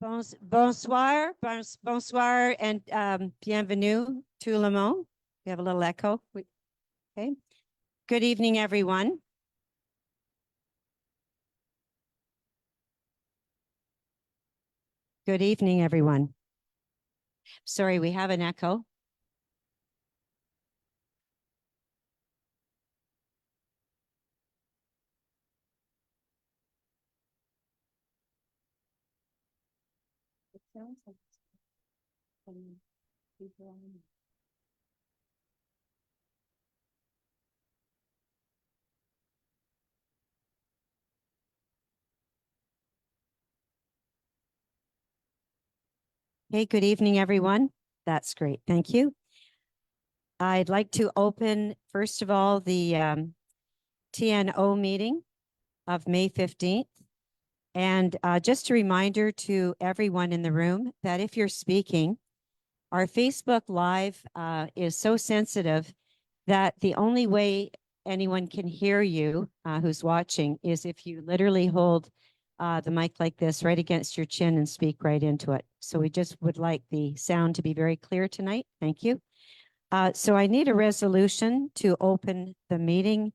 Bonsoir, bonsoir, and bienvenue tout le monde. We have a little echo. Okay. Good evening, everyone. Good evening, everyone. Sorry, we have an echo. It sounds like people on. Hey, good evening, everyone. That's great. Thank you. I'd like to open, first of all, the TNO meeting of May 15th. And just a reminder to everyone in the room that if you're speaking, our Facebook Live is so sensitive that the only way anyone can hear you who's watching is if you literally hold the mic like this right against your chin and speak right into it. So we just would like the sound to be very clear tonight. Thank you. So I need a resolution to open the meeting,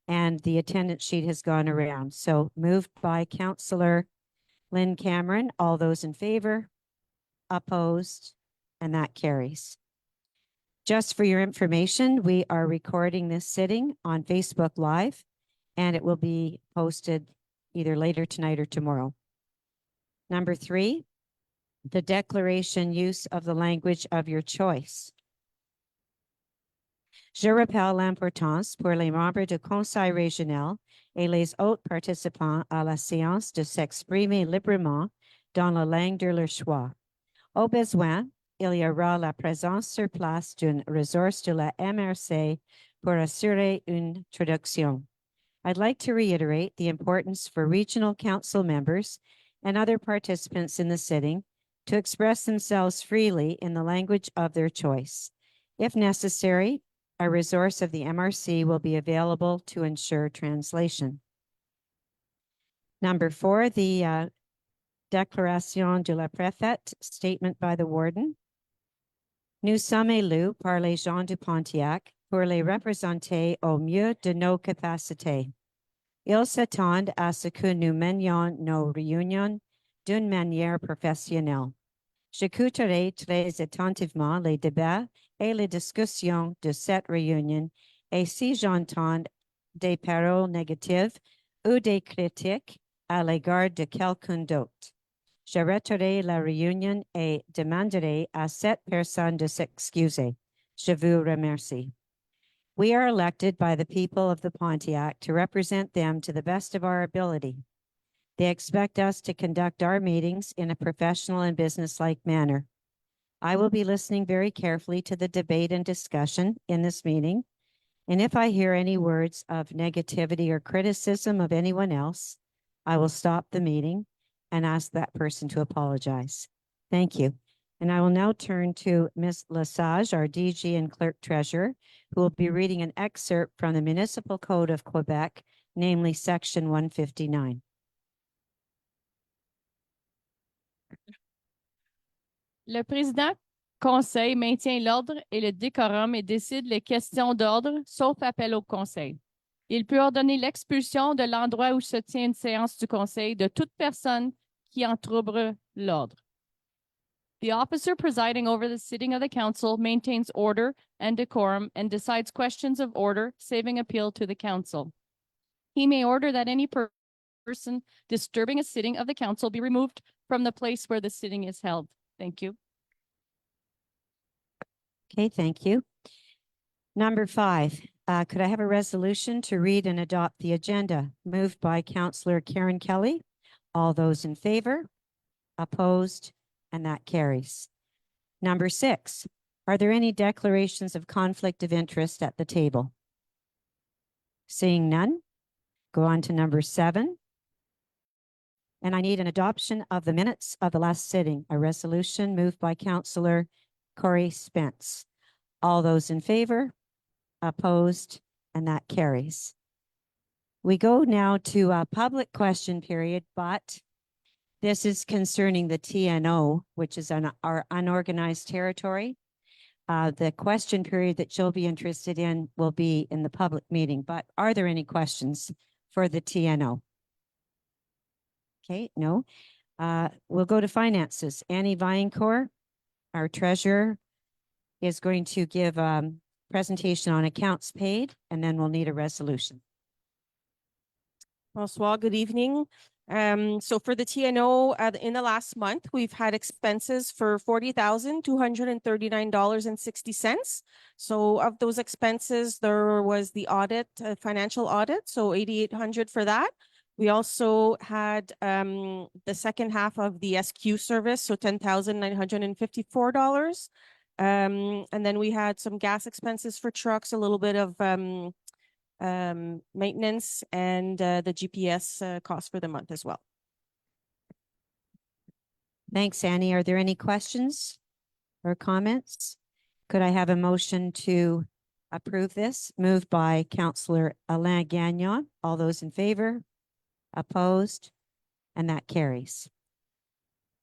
and the attendance sheet has gone around. So moved by Councillor Lynn Cameron. All those in favor? Opposed? And that carries. Just for your information, we are recording this sitting on Facebook Live, and it will be posted either later tonight or tomorrow. Number 3, the declaration use of the language of your choice. Je rappelle l'importance pour les membres du conseil régional et les autres participants à la séance de s'exprimer librement dans la langue de leur choix. Au besoin, il y aura la présence sur place d'une ressource de la MRC pour assurer une traduction. I'd like to reiterate the importance for regional council members and other participants in the sitting to express themselves freely in the language of their choice. If necessary, a resource of the MRC will be available to ensure translation. Number 4, the Déclaration de la Préfète, statement by the warden. Nous sommes élus par les gens du Pontiac pour les représenter au mieux de nos capacités. Ils s'attendent à ce que nous menions nos réunions d'une manière professionnelle. J'écouterai très attentivement les débats et les discussions de cette réunion, et si j'entends des paroles négatives ou des critiques à l'égard de quelqu'un d'autre, j'arrêterai la réunion et demanderai à cette personne de s'excuser. Je vous remercie. We are elected by the people of the Pontiac to represent them to the best of our ability. They expect us to conduct our meetings in a professional and business-like manner. I will be listening very carefully to the debate and discussion in this meeting, and if I hear any words of negativity or criticism of anyone else, I will stop the meeting and ask that person to apologize. Thank you. And I will now turn to Ms. Lesage, our DG and Clerk Treasurer, who will be reading an excerpt from the Municipal Code of Quebec, namely Section 159. Le président conseil maintient l'ordre et le décorum et décide les questions d'ordre, sauf appel au conseil. Il peut ordonner l'expulsion de l'endroit où se tient une séance du conseil de toute personne qui entrouble l'ordre. The officer presiding over the sitting of the council maintains order and decorum and decides questions of order, saving appeal to the council. He may order that any person disturbing a sitting of the council be removed from the place where the sitting is held. Thank you. Okay, thank you. Number 5, could I have a resolution to read and adopt the agenda? Moved by Councillor Karen Kelly. All those in favor? Opposed? And that carries. Number 6, are there any declarations of conflict of interest at the table? Seeing none, go on to number 7. And I need an adoption of the minutes of the last sitting, a resolution moved by Councillor Corey Spence. All those in favor? Opposed? And that carries. We go now to a public question period, but This is concerning the TNO, which is our unorganized territory. The question period that you'll be interested in will be in the public meeting, but are there any questions for the TNO? Okay, no. We'll go to finances. Annie Viancourt, our treasurer, is going to give a presentation on accounts paid, and then we'll need a resolution. Bonsoir, good evening. So for the TNO, in the last month, we've had expenses for $40,239.60. So of those expenses, there was the audit, financial audit, so $8,800 for that. We also had the second half of the SQ service, so $10,954. And then we had some gas expenses for trucks, a little bit of maintenance, and the GPS cost for the month as well. Thanks, Annie. Are there any questions or comments? Could I have a motion to approve this? Moved by Councillor Alain Gagnon. All those in favor? Opposed? And that carries.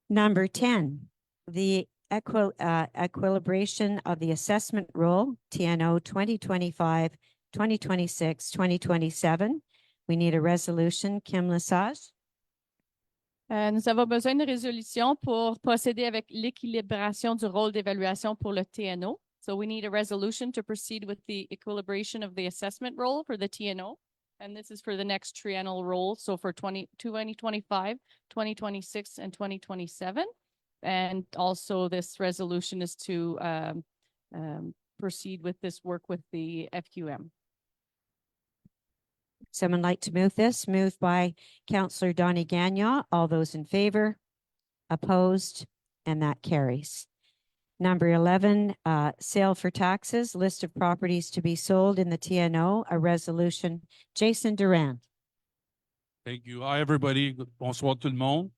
Number 10, the equilibration of the assessment role, TNO 2025, 2026, 2027. We need a resolution. Kim Lesage. Nous avons besoin de résolution pour procéder avec l'équilibration du rôle d'évaluation pour le TNO. So we need a resolution to proceed with the equilibration of the assessment role for the TNO. And this is for the next triennial role, so for 2025, 2026, and 2027. And also this resolution is to proceed with this work with the FQM. Someone like to move this? Moved by Councillor Donnie Gagnon. All those in favor? Opposed? And that carries. Number 11, sale for taxes, list of properties to be sold in the TNO, a resolution. Jason Durand. Thank you. Hi, everybody. Bonsoir tout le monde.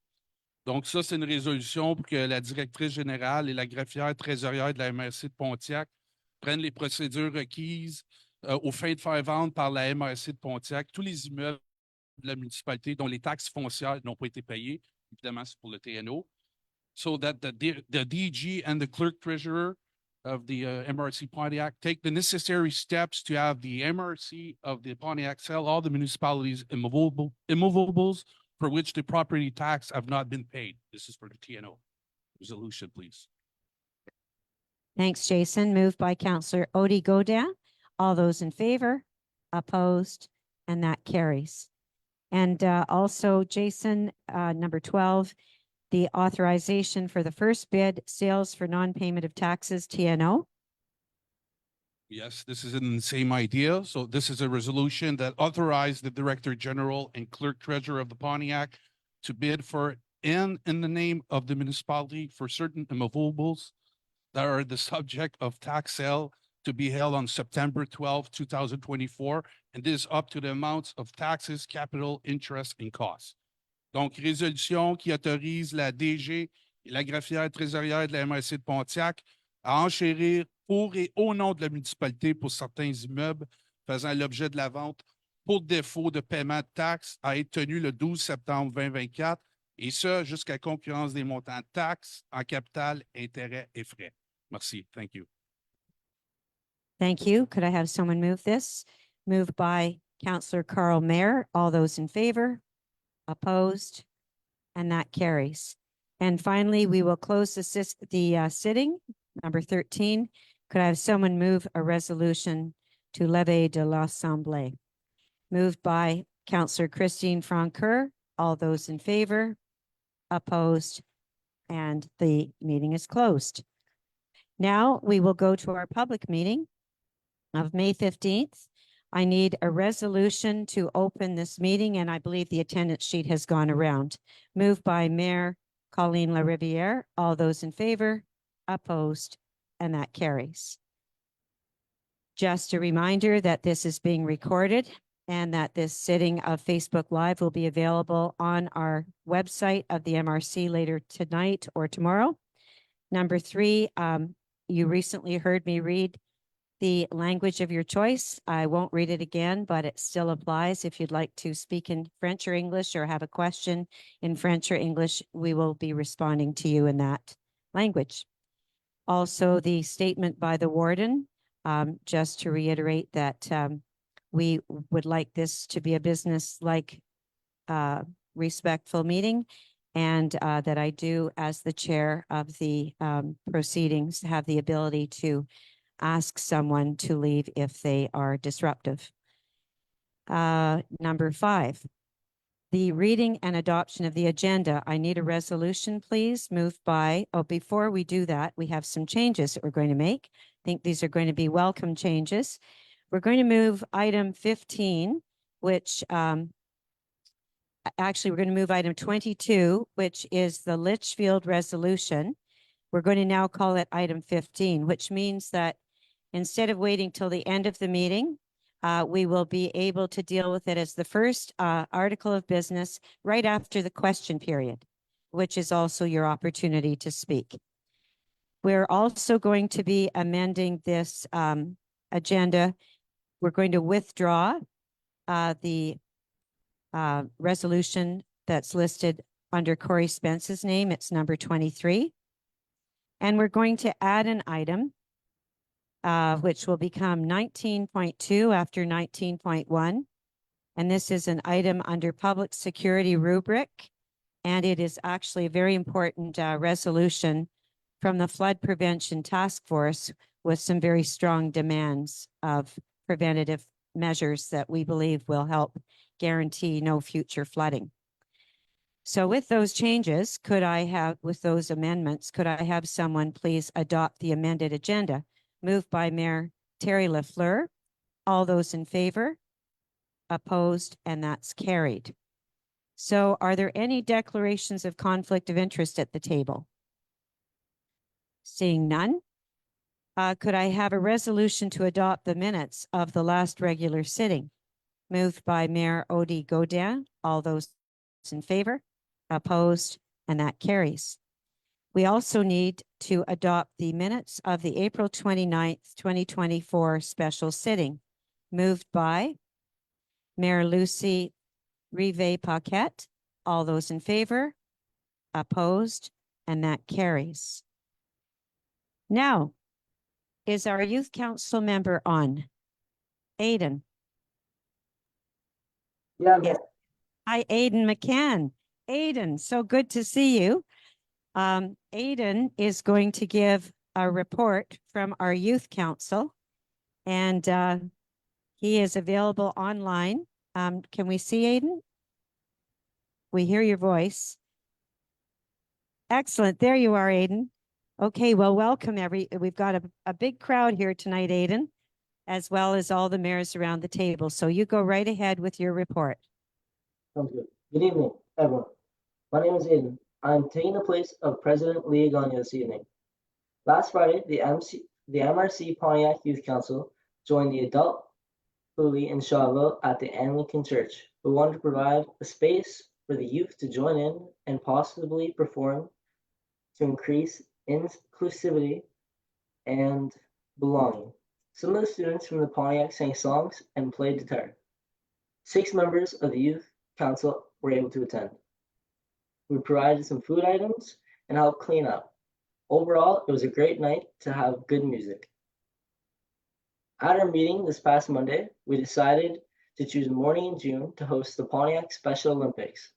Donc, ça, c'est une résolution pour que la directrice générale et la greffière trésorière de la MRC de Pontiac prennent les procédures requises aux fins de faire vendre par la MRC de Pontiac tous les immeubles de la municipalité dont les taxes foncières n'ont pas été payées. Évidemment, c'est pour le TNO. So that the DG and the clerk treasurer of the MRC Pontiac take the necessary steps to have the MRC of the Pontiac sell all the municipalities' immovables for which the property tax have not been paid. This is for the TNO. Resolution, please. Thanks, Jason. Moved by Councillor Odie Godin. All those in favor? Opposed? And that carries. And also, Jason, number 12, the authorization for the first bid, sales for non-payment of taxes, TNO. Yes, this is in the same idea. So this is a resolution that authorized the Director General and Clerk Treasurer of the Pontiac to bid for in the name of the municipality for certain immovables that are the subject of tax sale to be held on September 12, 2024, and this is up to the amounts of taxes, capital, interest, and costs. Donc, résolution qui autorise la DG et la greffière trésorière de la MRC de Pontiac à enchérir pour et au nom de la municipalité pour certains immeubles faisant l'objet de la vente pour défaut de paiement de taxes à être tenu le 12 septembre 2024, et ce, jusqu'à concurrence des montants de taxes en capital, intérêts et frais. Merci. Thank you. Thank you. Could I have someone move this? Moved by Councillor Carl Mayer. All those in favor? Opposed? And that carries. And finally, we will close the sitting. Number 13. Could I have someone move a resolution to levée de l'Assemblée? Moved by Councillor Christine Francoeur. All those in favor? Opposed? And the meeting is closed. Now we will go to our public meeting of May 15th. I need a resolution to open this meeting, and I believe the attendance sheet has gone around. Moved by Mayor Colleen Lariviere. All those in favor? Opposed? And that carries. Just a reminder that this is being recorded and that this sitting of Facebook Live will be available on our website of the MRC later tonight or tomorrow. Number 3, you recently heard me read the language of your choice. I won't read it again, but it still applies. If you'd like to speak in French or English or have a question in French or English, we will be responding to you in that language. Also, the statement by the warden, just to reiterate that we would like this to be a business-like respectful meeting, and that I do, as the chair of the proceedings, have the ability to ask someone to leave if they are disruptive. Number 5, the reading and adoption of the agenda. I need a resolution, please, moved by, before we do that, we have some changes that we're going to make. I think these are going to be welcome changes. We're going to move item 15, which actually we're going to move item 22, which is the Litchfield resolution. We're going to now call it item 15, which means that instead of waiting till the end of the meeting, we will be able to deal with it as the first article of business right after the question period, which is also your opportunity to speak. We're also going to be amending this agenda. We're going to withdraw the resolution that's listed under Corey Spence's name. It's number 23. And we're going to add an item which will become 19.2 after 19.1. And this is an item under public security rubric. And it is actually a very important resolution from the Flood Prevention Task Force with some very strong demands of preventative measures that we believe will help guarantee no future flooding. So with those changes, with those amendments, could I have someone please adopt the amended agenda? Moved by Mayor Terry Lafleur. All those in favor? Opposed? And that's carried. So are there any declarations of conflict of interest at the table? Seeing none. Could I have a resolution to adopt the minutes of the last regular sitting? Moved by Mayor Odie Godin. All those in favor? Opposed? And that carries. We also need to adopt the minutes of the April 29th, 2024 special sitting. Moved by Mayor Lucy Rivet-Paquette. All those in favor? Opposed? And that carries. Now, is our youth council member on? Aidan. Yeah, Yes. Hi, Aidan McCann. Aidan, so good to see you. Aidan is going to give a report from our youth council, and he is available online. Can we see Aidan? We hear your voice. Excellent. There you are, Aidan. Okay, well, welcome we've got a big crowd here tonight, Aidan, as well as all the mayors around the table. So you go right ahead with your report. sounds good. Good evening, everyone. My name is Aiden. I'm taking the place of President Leah Gagne this evening. Last Friday, the MRC Pontiac Youth Council joined the adult Hooli in Shawville at the Anglican Church. We wanted to provide a space for the youth to join in and possibly perform to increase inclusivity and belonging. Some of the students from the Pontiac sang songs and played guitar. 6 members of the youth council were able to attend. We provided some food items and helped clean up. Overall, it was a great night to have good music. At our meeting this past Monday, we decided to choose a morning in June to host the Pontiac Special Olympics.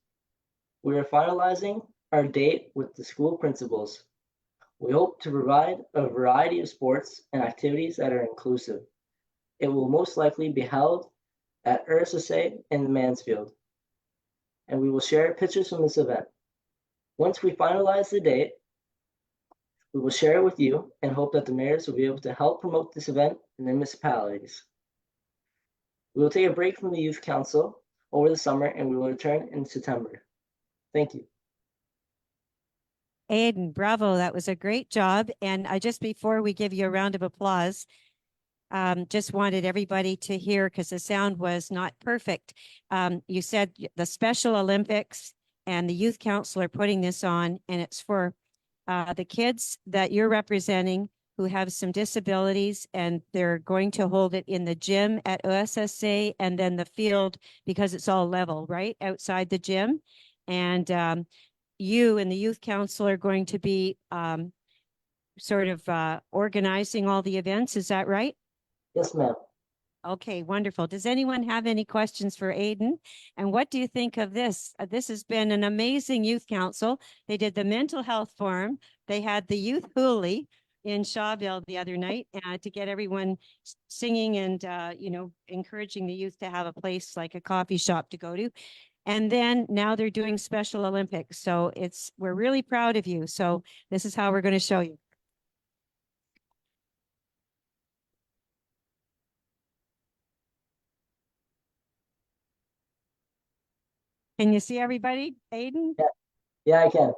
We are finalizing our date with the school principals. We hope to provide a variety of sports and activities that are inclusive. It will most likely be held at RSSA in Mansfield, and we will share pictures from this event. Once we finalize the date, we will share it with you and hope that the mayors will be able to help promote this event in the municipalities. We will take a break from the Youth Council over the summer and we will return in September. Thank you. Aidan, bravo. That was a great job. And just before we give you a round of applause, just wanted everybody to hear, because the sound was not perfect. You said the Special Olympics and the Youth Council are putting this on, and it's for the kids that you're representing who have some disabilities, and they're going to hold it in the gym at OSSA and then the field, because it's all level, right, outside the gym. And you and the youth council are going to be sort of organizing all the events. Is that right? Yes, ma'am. Okay, wonderful. Does anyone have any questions for Aiden? And what do you think of this? This has been an amazing youth council. They did the mental health forum. They had the youth hoolie in Shawville the other night to get everyone singing and, encouraging the youth to have a place like a coffee shop to go to. And then now they're doing Special Olympics. So we're really proud of you. So this is how we're going to show you. Can you see everybody, Aiden? Yeah, I can.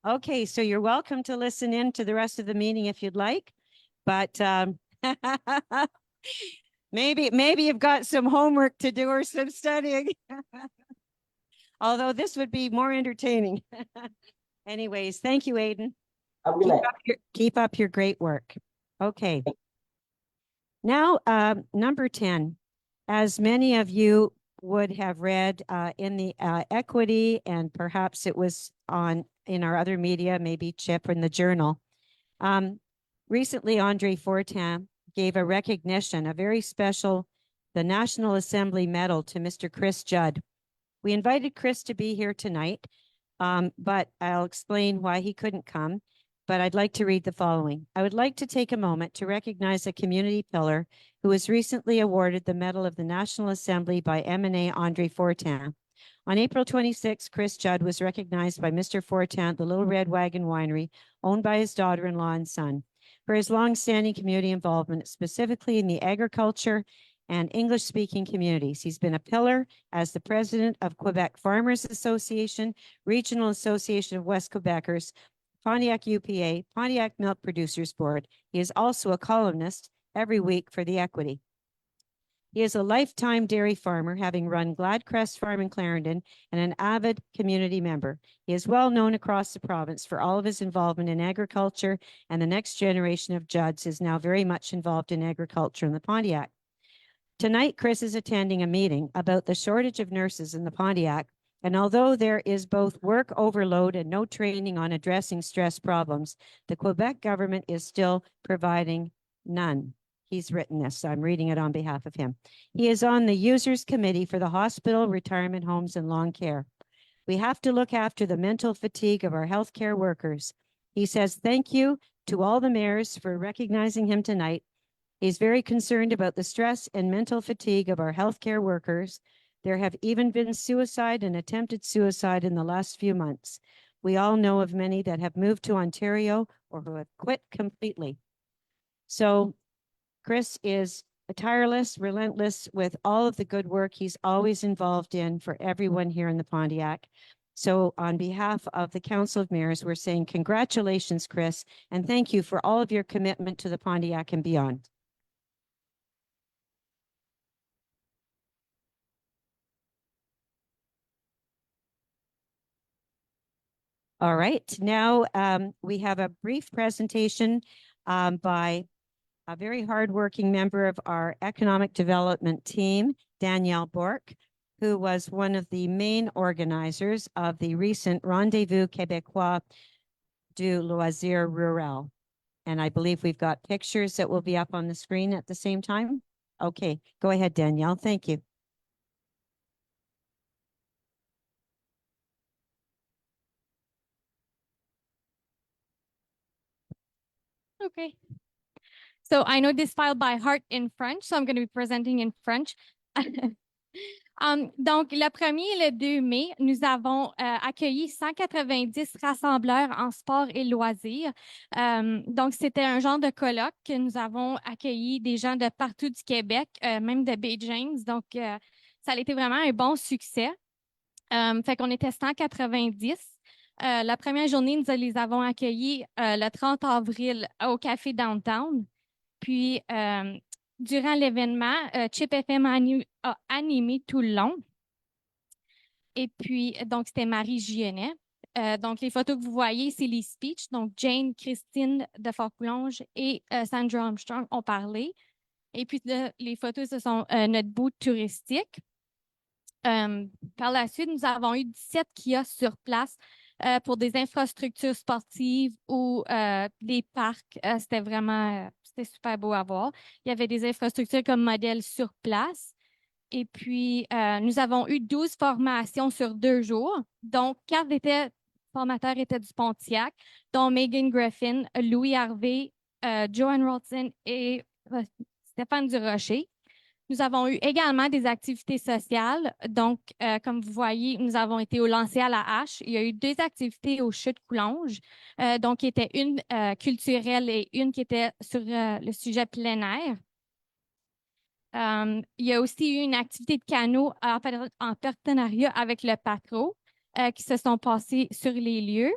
Okay, so you're welcome to listen in to the rest of the meeting if you'd like, but maybe you've got some homework to do or some studying. Although this would be more entertaining. Anyways, thank you, Aiden. Have a good night. Keep up your great work. Okay. Now, number 10, as many of you would have read in the equity, and perhaps it was in our other media, maybe Chip in the Journal. Recently, Andre Fortin gave a recognition, a very special, the National Assembly Medal to Mr. Chris Judd. We invited Chris to be here tonight, but I'll explain why he couldn't come. But I'd like to read the following. I would like to take a moment to recognize a community pillar who was recently awarded the Medal of the National Assembly by MNA Andre Fortin. On April 26, Chris Judd was recognized by Mr. Fortin at the Little Red Wagon Winery, owned by his daughter-in-law and son, for his long-standing community involvement, specifically in the agriculture and English-speaking communities. He's been a pillar as the president of Quebec Farmers Association, Regional Association of West Quebecers, Pontiac UPA, Pontiac Milk Producers Board. He is also a columnist every week for The Equity. He is a lifetime dairy farmer, having run Gladcrest Farm in Clarendon, and an avid community member. He is well known across the province for all of his involvement in agriculture, and the next generation of Judds is now very much involved in agriculture in the Pontiac. Tonight, Chris is attending a meeting about the shortage of nurses in the Pontiac, and although there is both work overload and no training on addressing stress problems, the Quebec government is still providing none. He's written this, so I'm reading it on behalf of him. He is on the users committee for the hospital, retirement homes, and long care. We have to look after the mental fatigue of our healthcare workers. He says thank you to all the mayors for recognizing him tonight. He's very concerned about the stress and mental fatigue of our healthcare workers. There have even been suicide and attempted suicide in the last few months. We all know of many that have moved to Ontario or who have quit completely. So Chris is tireless, relentless with all of the good work he's always involved in for everyone here in the Pontiac. So on behalf of the Council of Mayors, we're saying congratulations, Chris, and thank you for all of your commitment to the Pontiac and beyond. All right, now we have a brief presentation by a very hardworking member of our economic development team, Danielle Bourque, who was one of the main organizers of the recent Rendezvous Québécois du Loisir Rural. And I believe we've got pictures that will be up on the screen at the same time. Okay, go ahead, Danielle. Thank you. Okay. So I know this file by heart in French, so I'm going to be presenting in French. Donc, le 1er et le 2 mai, nous avons accueilli 190 rassembleurs en sport et loisirs. Donc, c'était un genre de colloque que nous avons accueilli des gens de partout du Québec, même de Bay James. Donc, ça a été vraiment un bon succès. Fait qu'on était 190. La première journée, nous les avons accueillis le 30 avril au Café Downtown. Puis, durant l'événement, Chip FM a animé tout le long. Et puis, donc, c'était Marie Gionnet. Donc, les photos que vous voyez, c'est les speeches. Donc, Jane, Christine de Fort-Coulonge et Sandra Armstrong ont parlé. Et puis, les photos, ce sont notre bout touristique. Par la suite, nous avons eu 17 kiosques sur place pour des infrastructures sportives ou des parcs. C'était super beau à voir. Il y avait des infrastructures comme modèle sur place. Et puis, nous avons eu 12 formations sur 2 jours. Donc, 4 formateurs étaient du Pontiac, dont Megan Griffin, Louis Harvey, Joanne Rolton et Stéphane Durocher. Nous avons eu également des activités sociales. Donc, comme vous voyez, nous avons été au lancer à la hache. Il y a eu 2 activités au chute Coulonge, donc qui étaient une culturelle et une qui était sur le sujet plein air. Il y a aussi eu une activité de canot en partenariat avec le Patro qui se sont passées sur les lieux.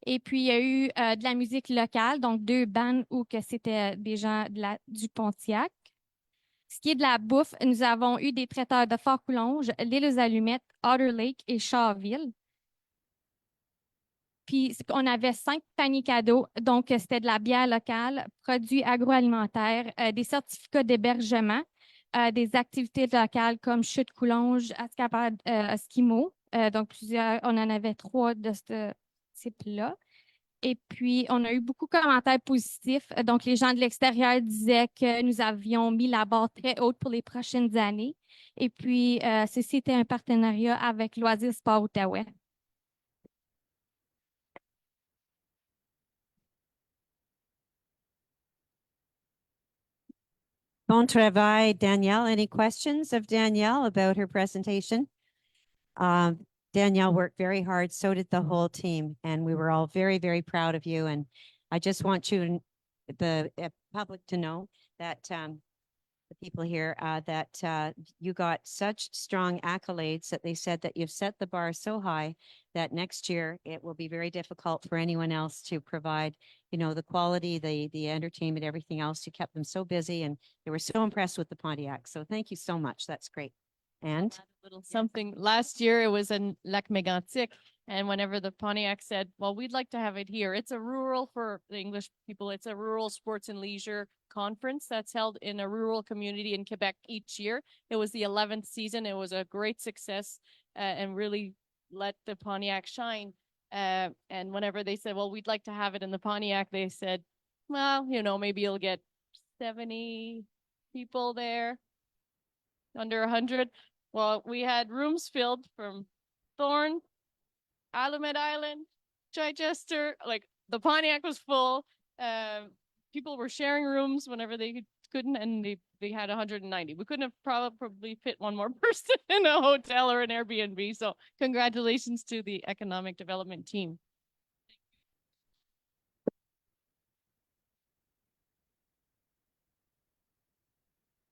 Et puis, il y a eu de la musique locale, donc 2 bands où que c'était des gens du Pontiac. Ce qui est de la bouffe, nous avons eu des traiteurs de Fort-Coulonge, l'île aux Allumettes, Otter Lake et Shawville. Puis, on avait 5 paniers cadeaux. Donc, c'était de la bière locale, produits agroalimentaires, des certificats d'hébergement, des activités locales comme chute Coulonge, Esquimau. Donc, on en avait 3 de ce type-là. Et puis, on a eu beaucoup de commentaires positifs. Donc, les gens de l'extérieur disaient que nous avions mis la barre très haute pour les prochaines années. Et puis, ceci était un partenariat avec Loisirs Sport Outaouais. Bon travail, Danielle. Any questions of Danielle about her presentation? Danielle worked very hard. So did the whole team. And we were all very, very proud of you. And I just want you, the public, to know that the people here, that you got such strong accolades that they said that you've set the bar so high that next year it will be very difficult for anyone else to provide, you know, the quality, the entertainment, everything else. You kept them so busy and they were so impressed with the Pontiac. So thank you so much. That's great. And A little something. Last year it was in Lac Mégantic, and whenever the Pontiac said, well, we'd like to have it here. It's a rural, for the English people, it's a rural sports and leisure conference that's held in a rural community in Quebec each year. It was the 11th season. It was a great success and really let the Pontiac shine. And whenever they said, well, we'd like to have it in the Pontiac, they said, well, you know, maybe you'll get 70 people there, under 100. Well, we had rooms filled from Thorn, Alumet Island, Chichester. Like, the Pontiac was full. People were sharing rooms whenever they couldn't, and they had 190. We couldn't have probably fit one more person in a hotel or an Airbnb. So congratulations to the economic development team.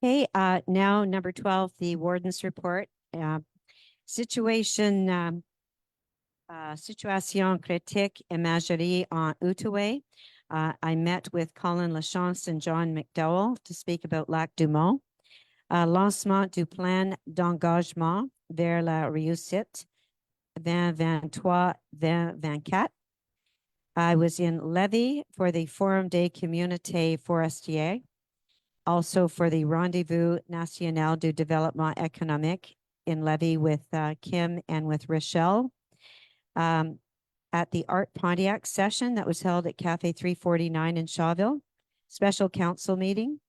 okay, now number 12, the warden's report. Situation critique imagerie en Outaouais. I met with Colin Lachance and John McDowell to speak about Lac du Mont. Lancement du plan d'engagement vers la réussite 2023-2024. I was in Lévis for the Forum des Communautés Forestières, also for the Rendezvous National du Développement Économique in Lévis with Kim and with Rochelle. At the Art Pontiac session that was held at Cafe 349 in Shawville, special council meeting,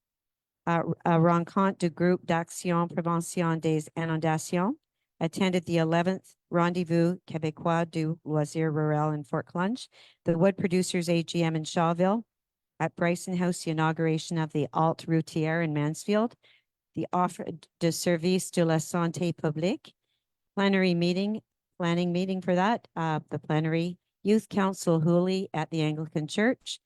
a rencontre du groupe d'action prévention des inondations, attended the 11th Rendezvous Québécois du Loisir Rural in Fort Clunge, the Wood Producers AGM in Shawville, at Bryson House, the inauguration of the Alt Routière in Mansfield, the Offre de Service de la Santé Publique, planning meeting for that, the plenary youth council Hooley at the Anglican Church.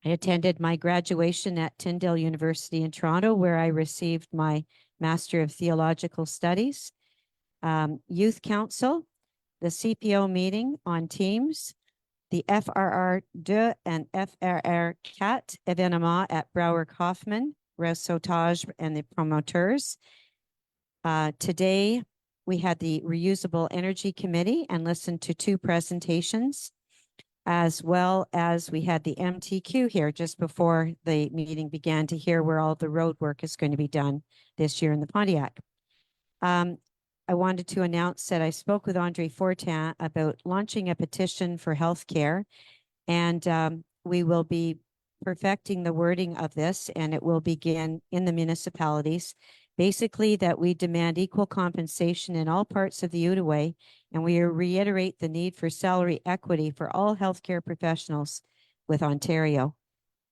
I attended my graduation at Tyndale University in Toronto, where I received my Master of Theological Studies. Youth Council, the CPO meeting on Teams, the FRR2 and FRR4 événement at Brower Kaufman, Resseautage and the promoters. Today, we had the Reusable Energy Committee and listened to 2 presentations, as well as we had the MTQ here just before the meeting began to hear where all the road work is going to be done this year in the Pontiac. I wanted to announce that I spoke with Andre Fortin about launching a petition for healthcare, and we will be perfecting the wording of this, and it will begin in the municipalities. Basically, that we demand equal compensation in all parts of the Outaouais, and we reiterate the need for salary equity for all healthcare professionals with Ontario.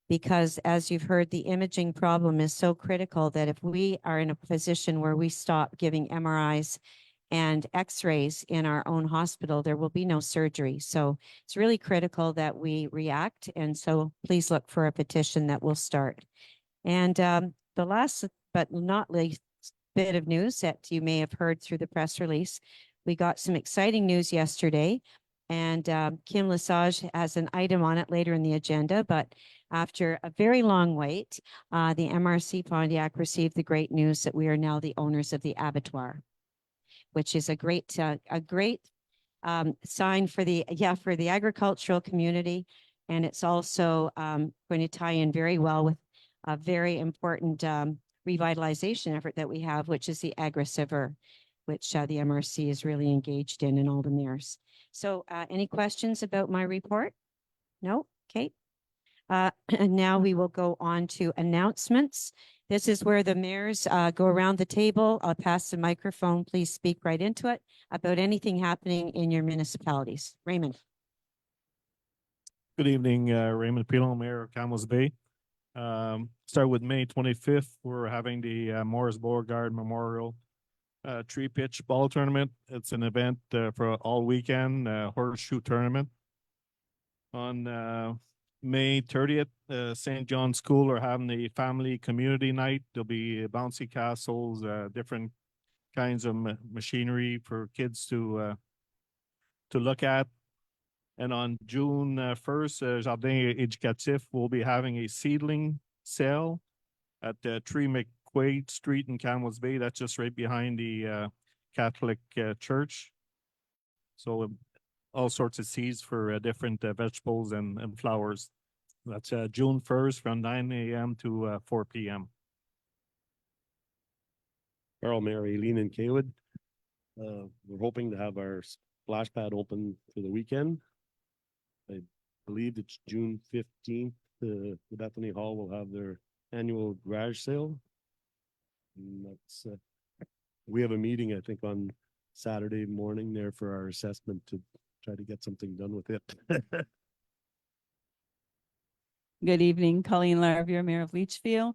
Because as you've heard, the imaging problem is so critical that if we are in a position where we stop giving MRIs and x-rays in our own hospital, there will be no surgery. So it's really critical that we react. And so please look for a petition that will start. And the last but not least bit of news that you may have heard through the press release, we got some exciting news yesterday. And Kim Lesage has an item on it later in the agenda, but after a very long wait, the MRC Pontiac received the great news that we are now the owners of the abattoir, which is a great sign for the agricultural community. And it's also going to tie in very well with a very important revitalization effort that we have, which is the Agri-Silver, which the MRC is really engaged in all the mayors. So any questions about my report? No? Okay. And now we will go on to announcements. This is where the mayors go around the table. I'll pass the microphone. Please speak right into it about anything happening in your municipalities. Raymond. Good evening, Raymond Pilon, Mayor of Campbell's Bay. Start with May 25th. We're having the Morris Beauregard Memorial Tree Pitch Ball Tournament. It's an event for all weekend, horseshoe tournament. On May 30th, St. John's School are having the family community night. There'll be bouncy castles, different kinds of machinery for kids to look at. And on June 1st, Jardin Éducatif will be having a seedling sale at 3 McQuaid Street in Campbell's Bay. That's just right behind the Catholic Church. So all sorts of seeds for different vegetables and flowers. That's June 1st from 9 a.m. to 4 p.m. Carl, Mayor, Aileen, and Kaywood. We're hoping to have our splash pad open for the weekend. I believe it's June 15th. The Bethany Hall will have their annual garage sale. And that's we have a meeting, I think, on Saturday morning there for our assessment to try to get something done with it. Good evening, Colleen Larvier, Mayor of Leachfield.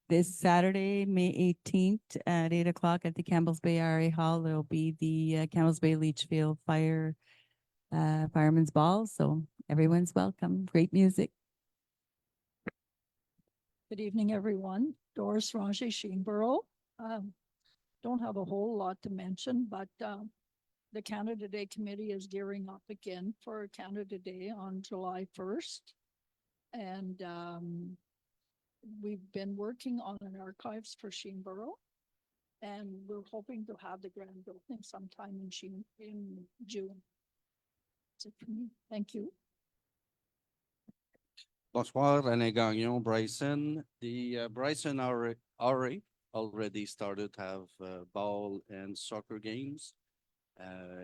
This Saturday, May 18th at 8 o'clock at the Campbell's Bay RA Hall, there will be the Campbell's Bay Leachfield Fireman's Ball. So everyone's welcome. Great music. Good evening, everyone. Doris Ranger, Sheenborough. Don't have a whole lot to mention, but the Canada Day Committee is gearing up again for Canada Day on July 1st. And we've been working on an archives for Sheenborough, and we're hoping to have the grand opening sometime in June. That's it for me. Thank you. Bonsoir, René Gagnon, Bryson. The Bryson already started to have ball and soccer games.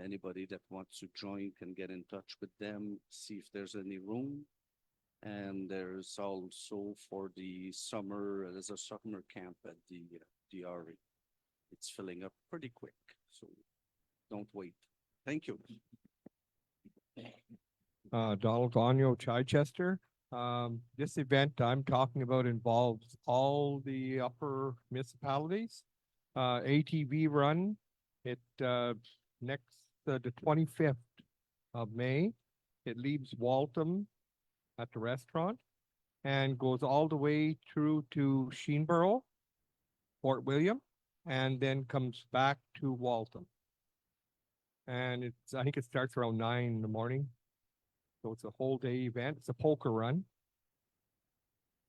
Anybody that wants to join can get in touch with them, see if there's any room. And there's also for the summer, there's a summer camp at the RE. It's filling up pretty quick, so don't wait. Thank you. Donald Gagnon, Chichester. This event I'm talking about involves all the upper municipalities. ATV run, it next the 25th of May. It leaves Waltham at the restaurant and goes all the way through to Sheenborough, Fort William, and then comes back to Waltham. And I think it starts around 9 in the morning. So it's a whole day event. It's a polka run.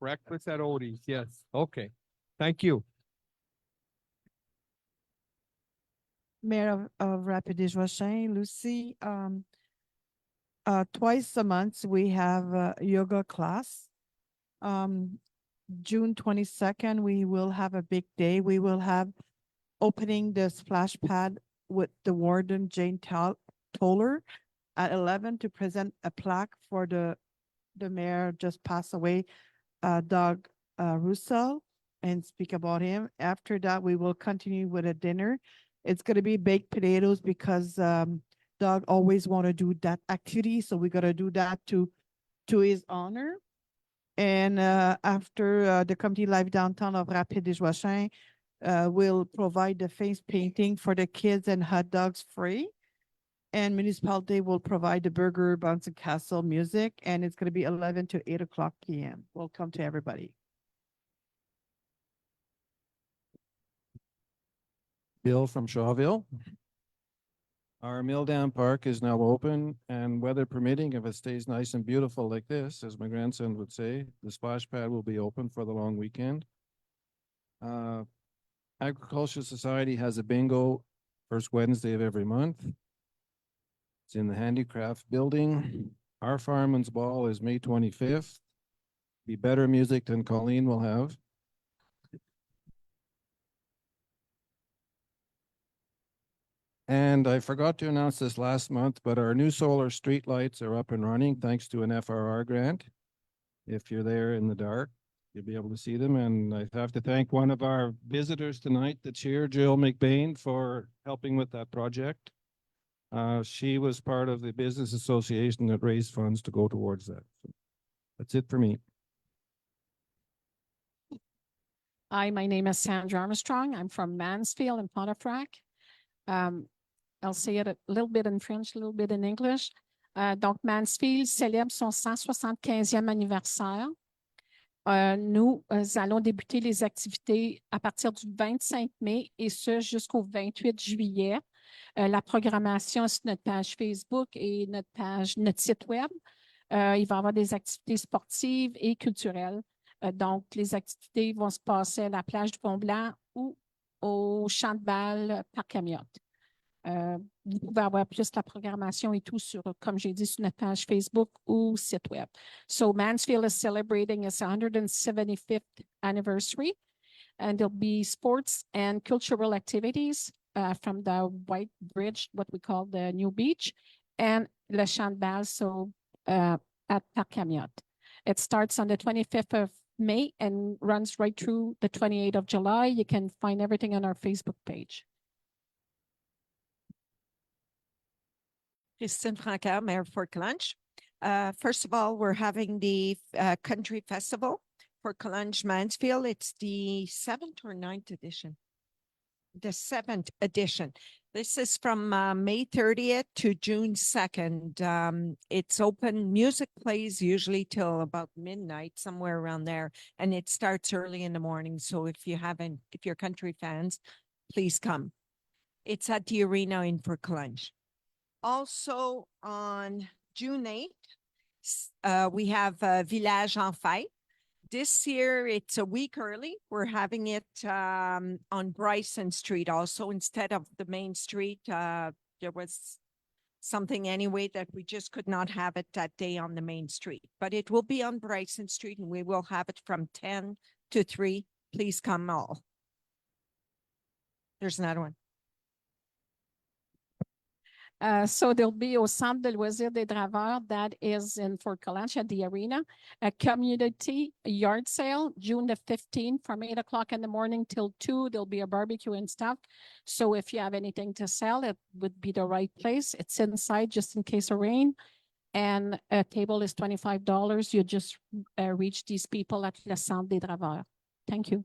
Breakfast at Odie's, yes. Okay. Thank you. Mayor of Rapid-Joachim, Lucy. Twice a month, we have a yoga class. June 22nd, we will have a big day. We will have opening the splash pad with the warden, Jane Toller, at 11 to present a plaque for the mayor just passed away, Doug Russell, and speak about him. After that, we will continue with a dinner. It's going to be baked potatoes because Doug always want to do that activity, so we're going to do that to his honor. And after the Community Life Downtown of Rapid-Joachim will provide the face painting for the kids and hot dogs free. And municipality will provide the burger, bounce and castle music, and it's going to be 11 to 8 o'clock p.m. Welcome to everybody. Bill from Shawville. Our Mill Dam Park is now open, and weather permitting, if it stays nice and beautiful like this, as my grandson would say, the splash pad will be open for the long weekend. Agricultural Society has a bingo first Wednesday of every month. It's in the handicraft building. Our Fireman's Ball is May 25th. Be better music than Colleen will have. And I forgot to announce this last month, but our new solar street lights are up and running thanks to an FRR grant. If you're there in the dark, you'll be able to see them. And I have to thank one of our visitors tonight, the chair, Jill McBain, for helping with that project. She was part of the business association that raised funds to go towards that. So that's it for me. Hi, my name is Sandra Armstrong. I'm from Mansfield in Pontefract. I'll say it a little bit in French, a little bit in English. Donc, Mansfield célèbre son 175e anniversaire. Nous allons débuter les activités à partir du 25 mai et ce jusqu'au 28 juillet. La programmation sur notre page Facebook et notre site web. Il va y avoir des activités sportives et culturelles. Donc, les activités vont se passer à la plage du Pont-Blanc ou au champ de balle par Camiotte. Vous pouvez avoir plus la programmation et tout sur, comme j'ai dit, sur notre page Facebook ou site web. So Mansfield is celebrating its 175th anniversary, and there'll be sports and cultural activities from the White Bridge, what we call the New Beach, and Le Champ de Balle, so at Parc Camiotte. It starts on the 25th of May and runs right through the 28th of July. You can find everything on our Facebook page. Christine Francaire, Mayor of Fort Collonges. First of all, we're having the Country Festival for Collonges Mansfield. It's the 7th or 9th edition. The 7th edition. This is from May 30th to June 2nd. It's open. Music plays usually till about midnight, somewhere around there. And it starts early in the morning. So if you're country fans, please come. It's at the arena in Fort Collonges. Also on June 8th, we have Village en Fête. This year, it's a week early. We're having it on Bryson Street also instead of the main street. There was something anyway that we just could not have it that day on the main street. But it will be on Bryson Street and we will have it from 10 to 3. Please come all. There's another one. So there'll be au Centre de loisirs des Draveurs, that is in Fort Collonges at the arena, a community yard sale, June the 15th from 8 o'clock in the morning till 2. There'll be a barbecue and stuff. So if you have anything to sell, it would be the right place. It's inside just in case of rain. And a table is $25. You just reach these people at Le Centre des Draveurs. Thank you.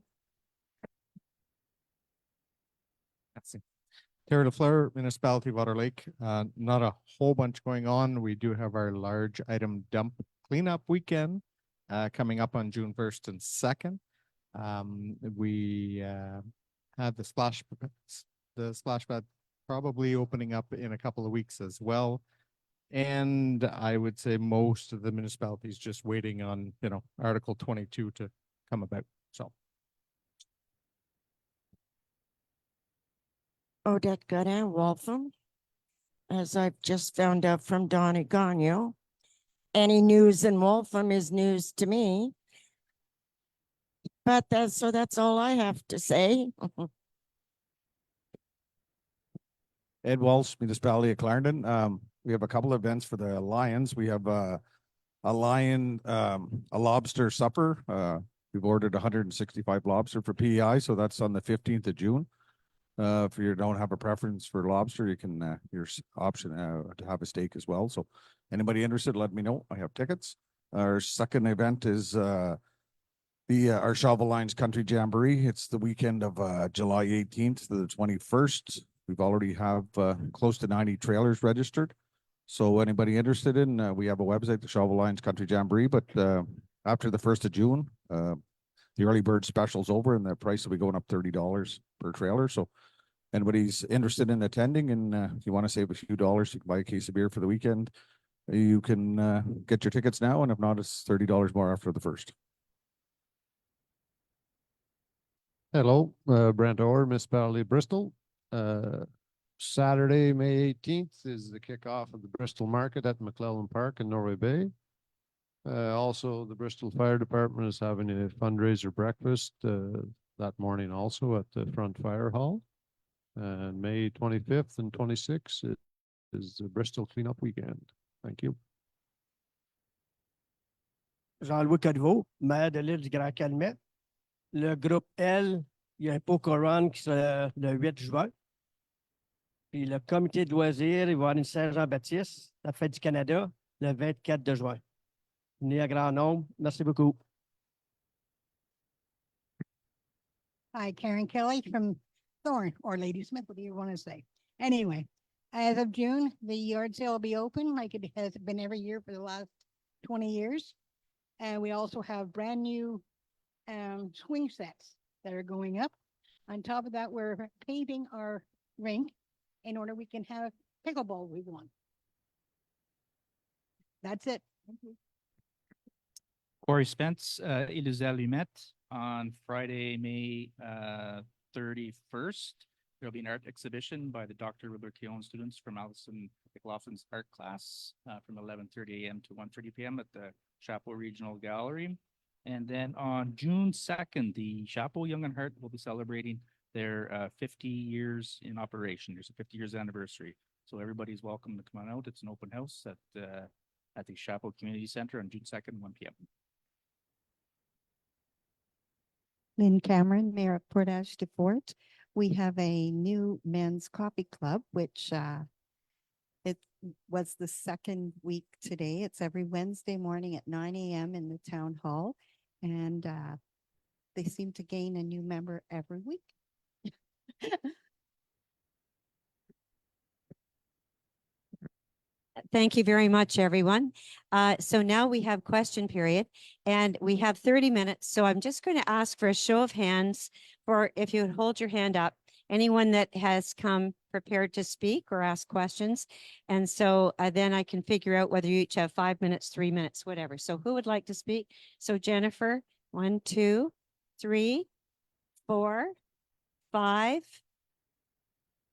Merci. Terre de Fleur, Municipality of Otter Lake, not a whole bunch going on. We do have our large item dump cleanup weekend coming up on June 1st and 2nd. We had the splash pad probably opening up in a couple of weeks as well. And I would say most of the municipalities just waiting on, Article 22 to come about. So. Odette Godin, Waltham. As I've just found out from Donnie Gagnon, any news in Waltham is news to me. But that's all I have to say. Ed Walsh, Municipality of Clarendon. We have a couple events for the Lions. We have a lion, a lobster supper. We've ordered 165 lobster for PEI, so that's on the 15th of June. If you don't have a preference for lobster, you can your option to have a steak as well. So anybody interested, let me know. I have tickets. Our second event is our Shovel Lines Country Jamboree. It's the weekend of July 18th to the 21st. We've already have close to 90 trailers registered. So anybody interested in, we have a website, the Shovel Lines Country Jamboree, but after the 1st of June, the early bird special's over and the price will be going up $30 per trailer. So anybody's interested in attending and if you want to save a few dollars, you can buy a case of beer for the weekend. You can get your tickets now, and if not, it's $30 more after the 1st. Hello, Brent Orr, Municipality of Bristol. Saturday, May 18th is the kickoff of the Bristol Market at McClellan Park in Norway Bay. Also, the Bristol Fire Department is having a fundraiser breakfast that morning also at the front fire hall. And May 25th and 26th is the Bristol Cleanup Weekend. Thank you. Jean-Louis Codevaux, maire de l'île du Grand-Calmet. Le groupe L, il y a un poker run qui sera le 8 juin. Puis le comité de loisirs, il va y avoir une Saint-Jean-Baptiste, la fête du Canada, le 24 de juin. Venez à grand nombre. Merci beaucoup. Hi, Karen Kelly from Thorn or Ladysmith, whatever you want to say. Anyway, as of June, the yard sale will be open like it has been every year for the last 20 years. And we also have brand new swing sets that are going up. On top of that, we're paving our rink in order we can have pickleball we want. That's it. Thank you. Corey Spence, Illuze Allumette, on Friday, May 31st. There'll be an art exhibition by the Dr. Wilbur Keown students from Alison McLaughlin's art class from 11:30 a.m. to 1:30 p.m. at the Chapeau Regional Gallery. And then on June 2nd, the Chapeau Young and Heart will be celebrating their 50 years in operation. There's a 50 years anniversary. So everybody's welcome to come on out. It's an open house at the Chapeau Community Center on June 2nd, 1 p.m. Lynn Cameron, Mayor of Portage de Fort. We have a new men's coffee club, which it was the second week today. It's every Wednesday morning at 9 a.m. in the town hall. And they seem to gain a new member every week. Thank you very much, everyone. So now we have question period and we have 30 minutes. So I'm just going to ask for a show of hands for if you would hold your hand up, anyone that has come prepared to speak or ask questions. And so then I can figure out whether you each have 5 minutes, 3 minutes, whatever. So who would like to speak? So Jennifer, 1, 2, 3, 4, 5.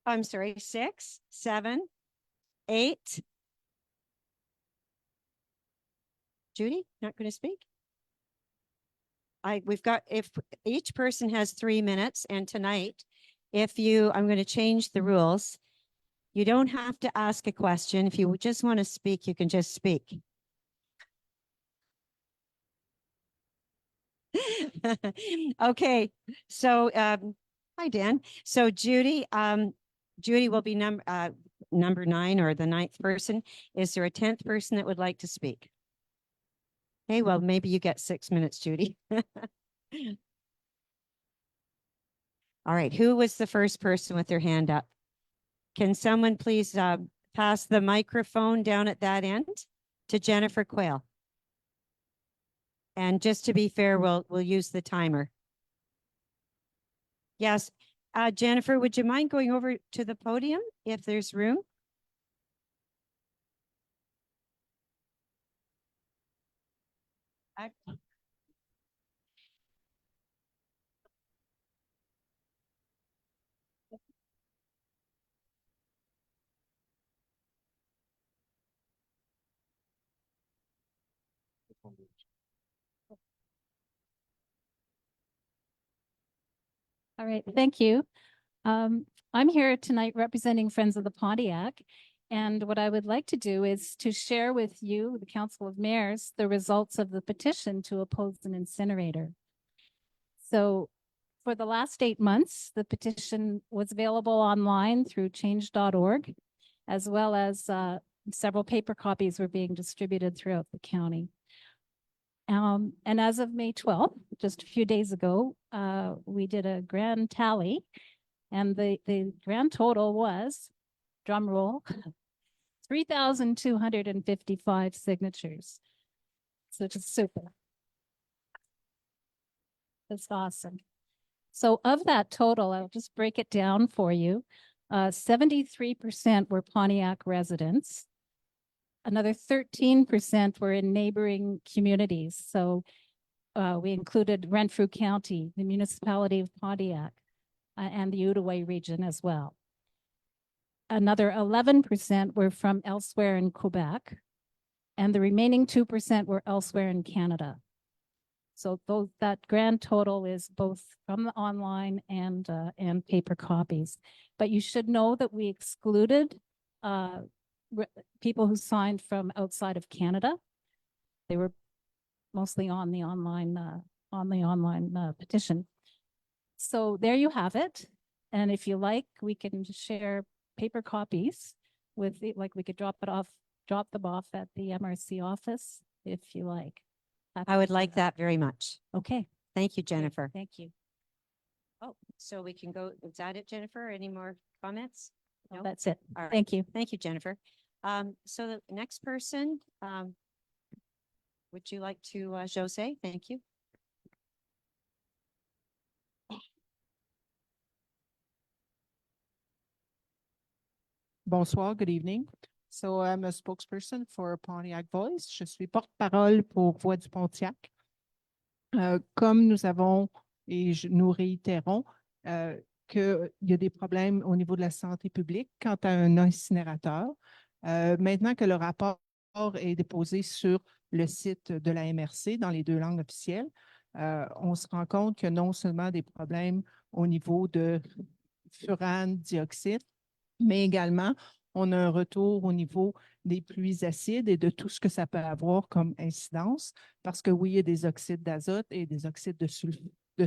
I'm sorry, 6, 7, 8. Judy, not going to speak? We've got, if each person has 3 minutes, and tonight, I'm going to change the rules. You don't have to ask a question. If you just want to speak, you can just speak. Okay, so hi, Dan. So Judy will be number 9 or the 9th person. Is there a 10th person that would like to speak? Okay, well, maybe you get 6 minutes, Judy. All right, who was the first person with their hand up? Can someone please pass the microphone down at that end to Jennifer Quayle? And just to be fair, we'll use the timer. Yes, Jennifer, would you mind going over to the podium if there's room? All right, thank you. I'm here tonight representing Friends of the Pontiac. And what I would like to do is to share with you, the Council of Mayors, the results of the petition to oppose an incinerator. So for the last 8 months, the petition was available online through change.org, as well as several paper copies were being distributed throughout the county. And as of May 12th, just a few days ago, we did a grand tally, and the grand total was, drum roll, 3,255 signatures. So which is super. That's awesome. So of that total, I'll just break it down for you. 73% were Pontiac residents. Another 13% were in neighboring communities. So we included Renfrew County, the municipality of Pontiac, and the Outaouais region as well. Another 11% were from elsewhere in Quebec, and the remaining 2% were elsewhere in Canada. So that grand total is both from the online and paper copies. But you should know that we excluded people who signed from outside of Canada. They were mostly on the online petition. So there you have it. And if you like, we can share paper copies with the, like we could drop them off at the MRC office if you like. I would like that very much. Okay. Thank you, Jennifer. Thank you. Oh, so we can go, is that it, Jennifer? Any more comments? No, that's it. All right. Thank you. Thank you, Jennifer. So the next person, would you like to, Jose? Thank you. Bonsoir, good evening. So I'm a spokesperson for Pontiac Voice. Je suis porte-parole pour Voix du Pontiac. Comme nous avons et nous réitérons qu'il y a des problèmes au niveau de la santé publique quant à un incinérateur. Maintenant que le rapport est déposé sur le site de la MRC dans les 2 langues officielles, on se rend compte qu'il y a non seulement des problèmes au niveau de furane, dioxyde, mais également, on a un retour au niveau des pluies acides et de tout ce que ça peut avoir comme incidence, parce que oui, il y a des oxydes d'azote et des oxydes de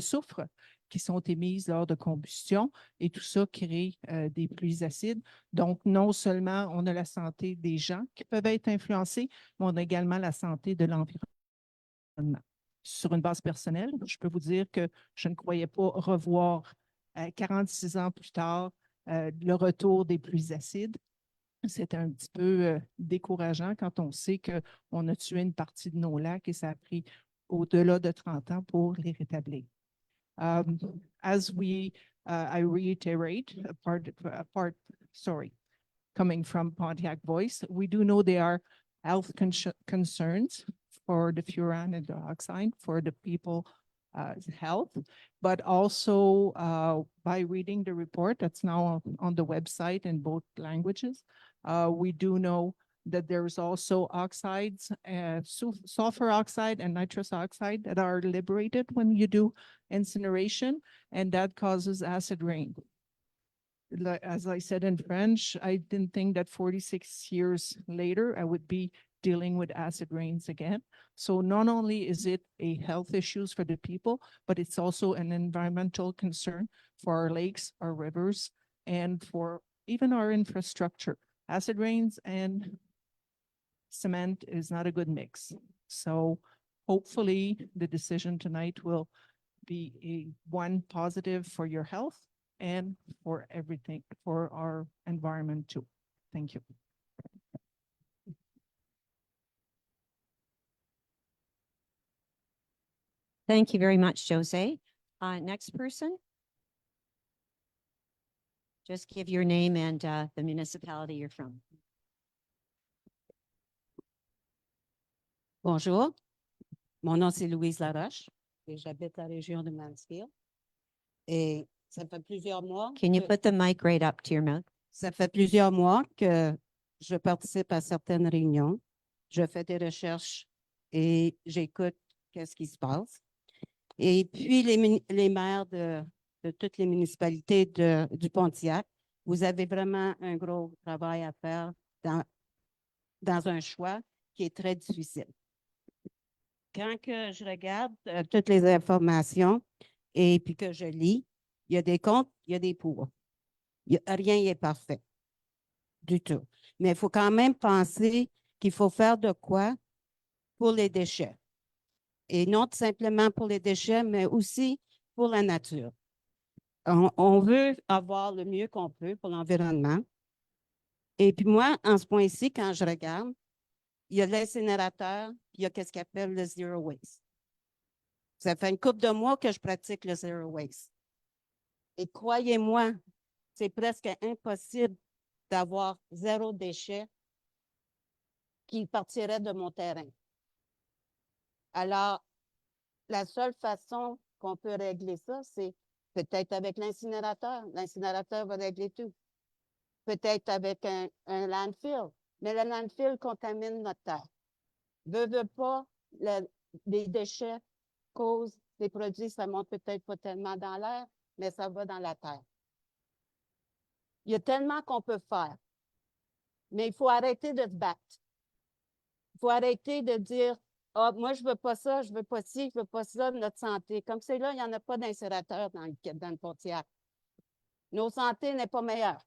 soufre qui sont émises lors de combustion et tout ça crée des pluies acides. Donc, non seulement on a la santé des gens qui peuvent être influencés, mais on a également la santé de l'environnement. Sur une base personnelle, je peux vous dire que je ne croyais pas revoir 46 ans plus tard le retour des pluies acides. C'est un petit peu décourageant quand on sait qu'on a tué une partie de nos lacs et ça a pris au-delà de 30 ans pour les rétablir. As I reiterate, coming from Pontiac Voice, we do know there are health concerns for the furan and dioxide for the people health, but also by reading the report that's now on the website in both languages, we do know that there's also oxides, sulfur oxide and nitrous oxide that are liberated when you do incineration, and that causes acid rain. As I said in French, I didn't think that 46 years later, I would be dealing with acid rains again. So not only is it a health issues for the people, but it's also an environmental concern for our lakes, our rivers, and for even our infrastructure. Acid rains and cement is not a good mix. So hopefully the decision tonight will be one positive for your health and for everything, for our environment too. Thank you. Thank you very much, Jose. Next person. Just give your name and the municipality you're from. Bonjour, mon nom c'est Louise Laroche et j'habite la région de Mansfield. Et ça fait plusieurs mois. Can you put the mic right up to your mouth? Ça fait plusieurs mois que je participe à certaines réunions. Je fais des recherches et j'écoute qu'est-ce qui se passe. Et puis, les maires de toutes les municipalités du Pontiac, vous avez vraiment un gros travail à faire dans un choix qui est très difficile. Quand que je regarde toutes les informations et puis que je lis, il y a des contre, il y a des pour. Rien n'est parfait du tout. Mais il faut quand même penser qu'il faut faire de quoi pour les déchets. Et non simplement pour les déchets, mais aussi pour la nature. On veut avoir le mieux qu'on peut pour l'environnement. Et puis moi, en ce point-ci, quand je regarde, il y a l'incinérateur, puis il y a ce qu'on appelle le zero waste. Ça fait une couple de mois que je pratique le zero waste. Et croyez-moi, c'est presque impossible d'avoir zéro déchet qui partirait de mon terrain. Alors, la seule façon qu'on peut régler ça, c'est peut-être avec l'incinérateur. L'incinérateur va régler tout. Peut-être avec un landfill. Mais le landfill contamine notre terre. Veux pas, les déchets causent des produits, ça monte peut-être pas tellement dans l'air, mais ça va dans la terre. Il y a tellement qu'on peut faire. Mais il faut arrêter de se battre. Il faut arrêter de dire ah, moi, je veux pas ça, je veux pas ci, je veux pas ça, notre santé. Comme c'est là, il n'y en a pas d'insérateur dans le Pontiac. Nos santé n'est pas meilleure.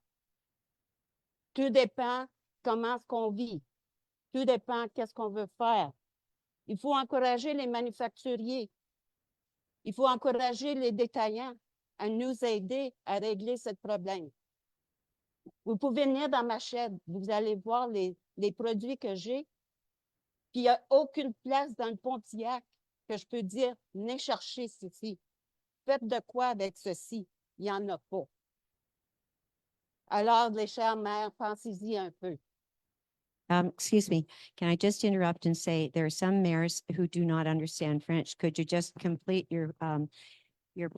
Tout dépend comment est-ce qu'on vit. Tout dépend qu'est-ce qu'on veut faire. Il faut encourager les manufacturiers. Il faut encourager les détaillants à nous aider à régler ce problème. Vous pouvez venir dans ma chaîne, vous allez voir les produits que j'ai. Puis il n'y a aucune place dans le Pontiac que je peux dire, venez chercher ceci. Faites de quoi avec ceci? Il n'y en a pas. Alors, les chers maires, pensez-y un peu. Excuse me, can I just interrupt and say there are some mayors who do not understand French. Could you just complete your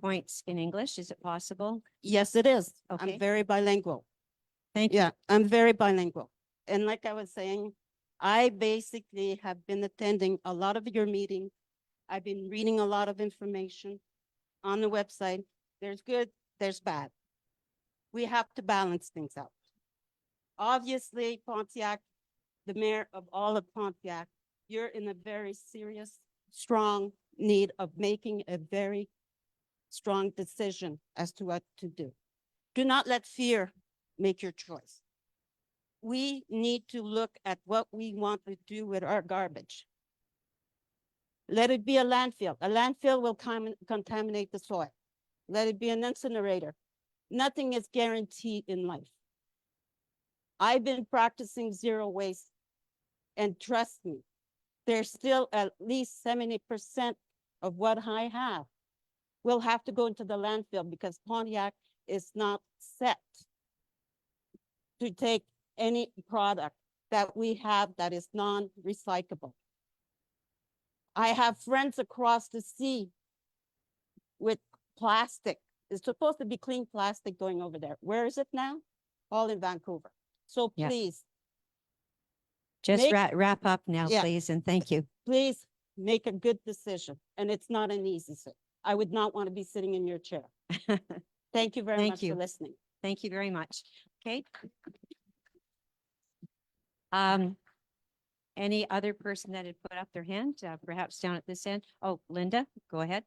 points in English? Is it possible? Yes, it is. Okay. I'm very bilingual. Thank you. Yeah, I'm very bilingual. And like I was saying, I basically have been attending a lot of your meetings. I've been reading a lot of information on the website. There's good, there's bad. We have to balance things out. Obviously, Pontiac, the mayor of all of Pontiac, you're in a very serious, strong need of making a very strong decision as to what to do. Do not let fear make your choice. We need to look at what we want to do with our garbage. Let it be a landfill. A landfill will contaminate the soil. Let it be an incinerator. Nothing is guaranteed in life. I've been practicing zero waste, and trust me, there's still at least 70% of what I have will have to go into the landfill because Pontiac is not set to take any product that we have that is non-recyclable. I have friends across the sea with plastic. It's supposed to be clean plastic going over there. Where is it now? All in Vancouver. So Yes. please. Just wrap up now, please, and thank you. Please make a good decision. And it's not an easy decision. I would not want to be sitting in your chair. Thank you very much for listening. Thank you very much. Okay. Any other person that had put up their hand, perhaps down at this end? Oh, Linda, go ahead.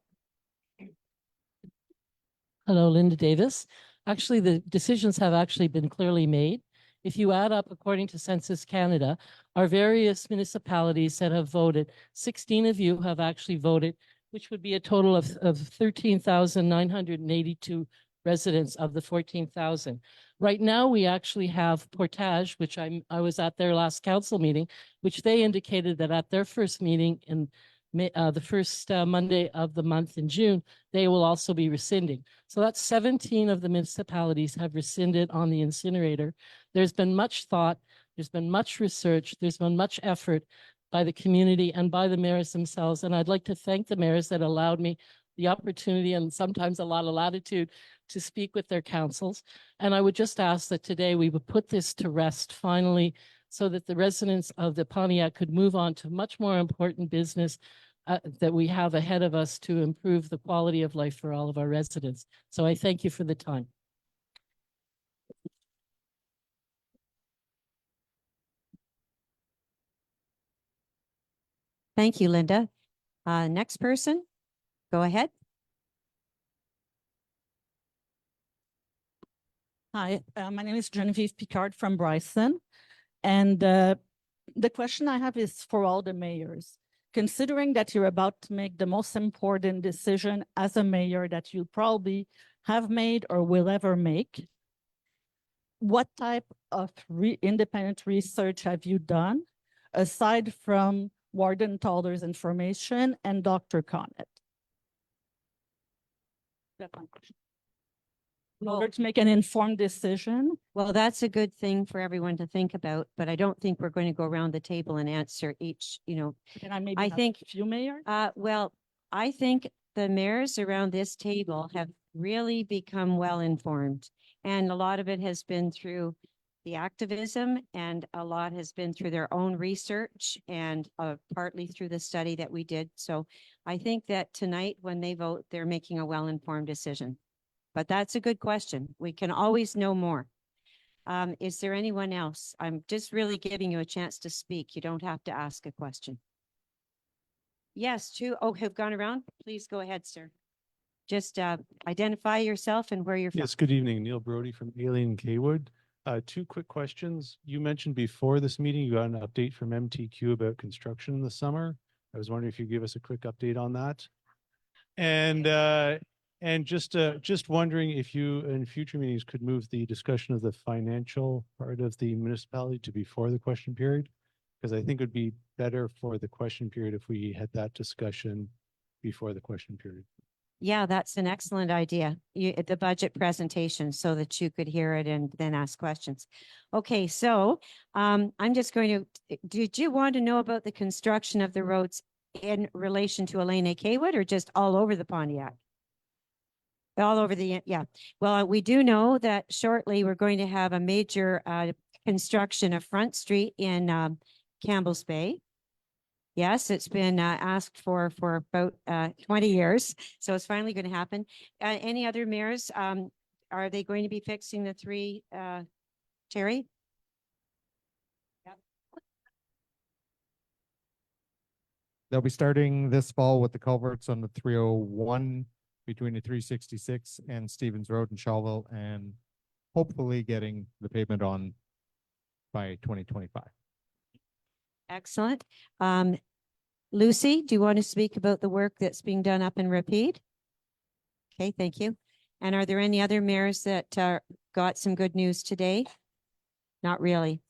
Hello, Linda Davis. Actually, the decisions have actually been clearly made. If you add up, according to Census Canada, our various municipalities that have voted, 16 of you have actually voted, which would be a total of 13,982 residents of the 14,000. Right now, we actually have Portage, which I was at their last council meeting, which they indicated that at their first meeting in the first Monday of the month in June, they will also be rescinding. So that's 17 of the municipalities have rescinded on the incinerator. There's been much thought, there's been much research, there's been much effort by the community and by the mayors themselves. And I'd like to thank the mayors that allowed me the opportunity and sometimes a lot of latitude to speak with their councils. And I would just ask that today we would put this to rest finally so that the residents of the Pontiac could move on to much more important business that we have ahead of us to improve the quality of life for all of our residents. So I thank you for the time. Thank you, Linda. Next person, go ahead. Hi, my name is Genevieve Picard from Bryson. And the question I have is for all the mayors. Considering that you're about to make the most important decision as a mayor that you'll probably have made or will ever make, what type of independent research have you done aside from Warden Toller's information and Dr. Connett? That's my question. In order to make an informed decision. Well, that's a good thing for everyone to think about, but I don't think we're going to go around the table and answer each, Can I maybe I have think, a few mayors? well, I think the mayors around this table have really become well-informed. And a lot of it has been through the activism, and a lot has been through their own research, and partly through the study that we did. So I think that tonight when they vote, they're making a well-informed decision. But that's a good question. We can always know more. Is there anyone else? I'm just really giving you a chance to speak. You don't have to ask a question. Yes, have gone around. Please go ahead, sir. Just identify yourself and where you're from. Yes, good evening. Neil Brody from Alien Kaywood. Two quick questions. You mentioned before this meeting, you got an update from MTQ about construction in the summer. I was wondering if you could give us a quick update on that. And just wondering if you in future meetings could move the discussion of the financial part of the municipality to before the question period, because I think it would be better for the question period if we had that discussion before the question period. Yeah, that's an excellent idea. The budget presentation so that you could hear it and then ask questions. Okay, so I'm just going to, did you want to know about the construction of the roads in relation to Elena Kaywood or just all over the Pontiac? All over the, yeah. Well, we do know that shortly we're going to have a major construction of Front Street in Campbell's Bay. Yes, it's been asked for about 20 years, so it's finally going to happen. Any other mayors? Are they going to be fixing the three, Terry? They'll be starting this fall with the culverts on the 301 between the 366 and Stevens Road in Shawville, and hopefully getting the pavement on by 2025. Excellent. Lucy, do you want to speak about the work that's being done up in Rapide? Okay, thank you. And are there any other mayors that got some good news today? Not really.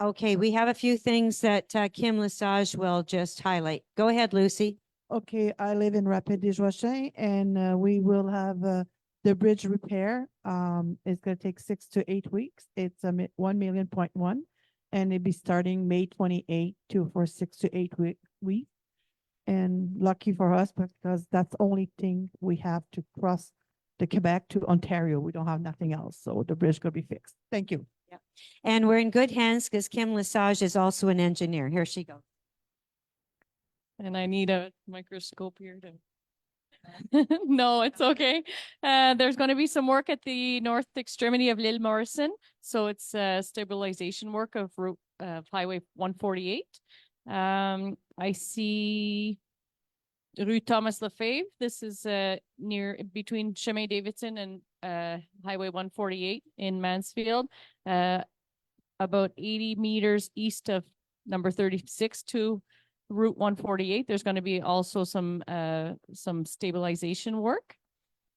Okay, we have a few things that Kim Lesage will just highlight. Go ahead, Lucy. Okay, I live in Rapid des Rochers, and we will have the bridge repair. It's going to take 6 to 8 weeks. It's 1 million point one, and it'll be starting May 28 for 6 to 8 weeks. And lucky for us, because that's the only thing we have to cross the Quebec to Ontario. We don't have nothing else, so the bridge going to be fixed. Thank you. Yeah. And we're in good hands because Kim Lesage is also an engineer. Here she goes. And I need a microscope here to. No, it's okay. There's going to be some work at the north extremity of L'Île Morrison. So it's stabilization work of route Highway 148. I see Rue Thomas Lefebvre. This is near between Chemin Davidson and Highway 148 in Mansfield. About 80 meters east of number 36 to Route 148. There's going to be also some stabilization work.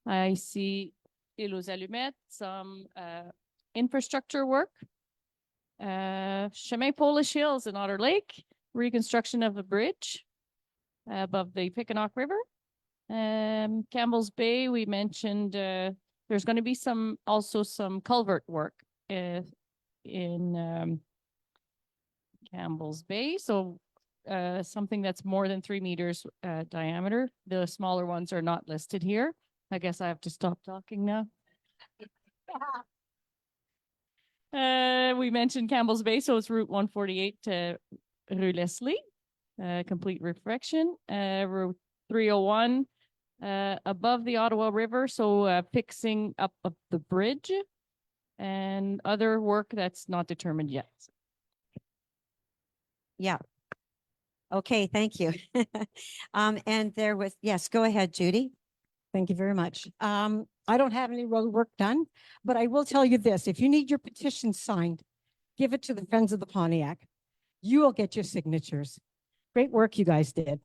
I see Île aux Allumettes, some infrastructure work. Chemin Polish Hills in Otter Lake, reconstruction of a bridge above the Pickenock River. Campbell's Bay, we mentioned there's going to be also some culvert work in Campbell's Bay. So something that's more than 3 meters diameter. The smaller ones are not listed here. I guess I have to stop talking now. We mentioned Campbell's Bay, so it's Route 148 to Rue Leslie. Complete reflection. Route 301 above the Ottawa River, so fixing up of the bridge and other work that's not determined yet. Yeah. Okay, thank you. And there was, yes, go ahead, Judy. Thank you very much. I don't have any road work done, but I will tell you this, if you need your petition signed, give it to the Friends of the Pontiac. You will get your signatures. Great work you guys did.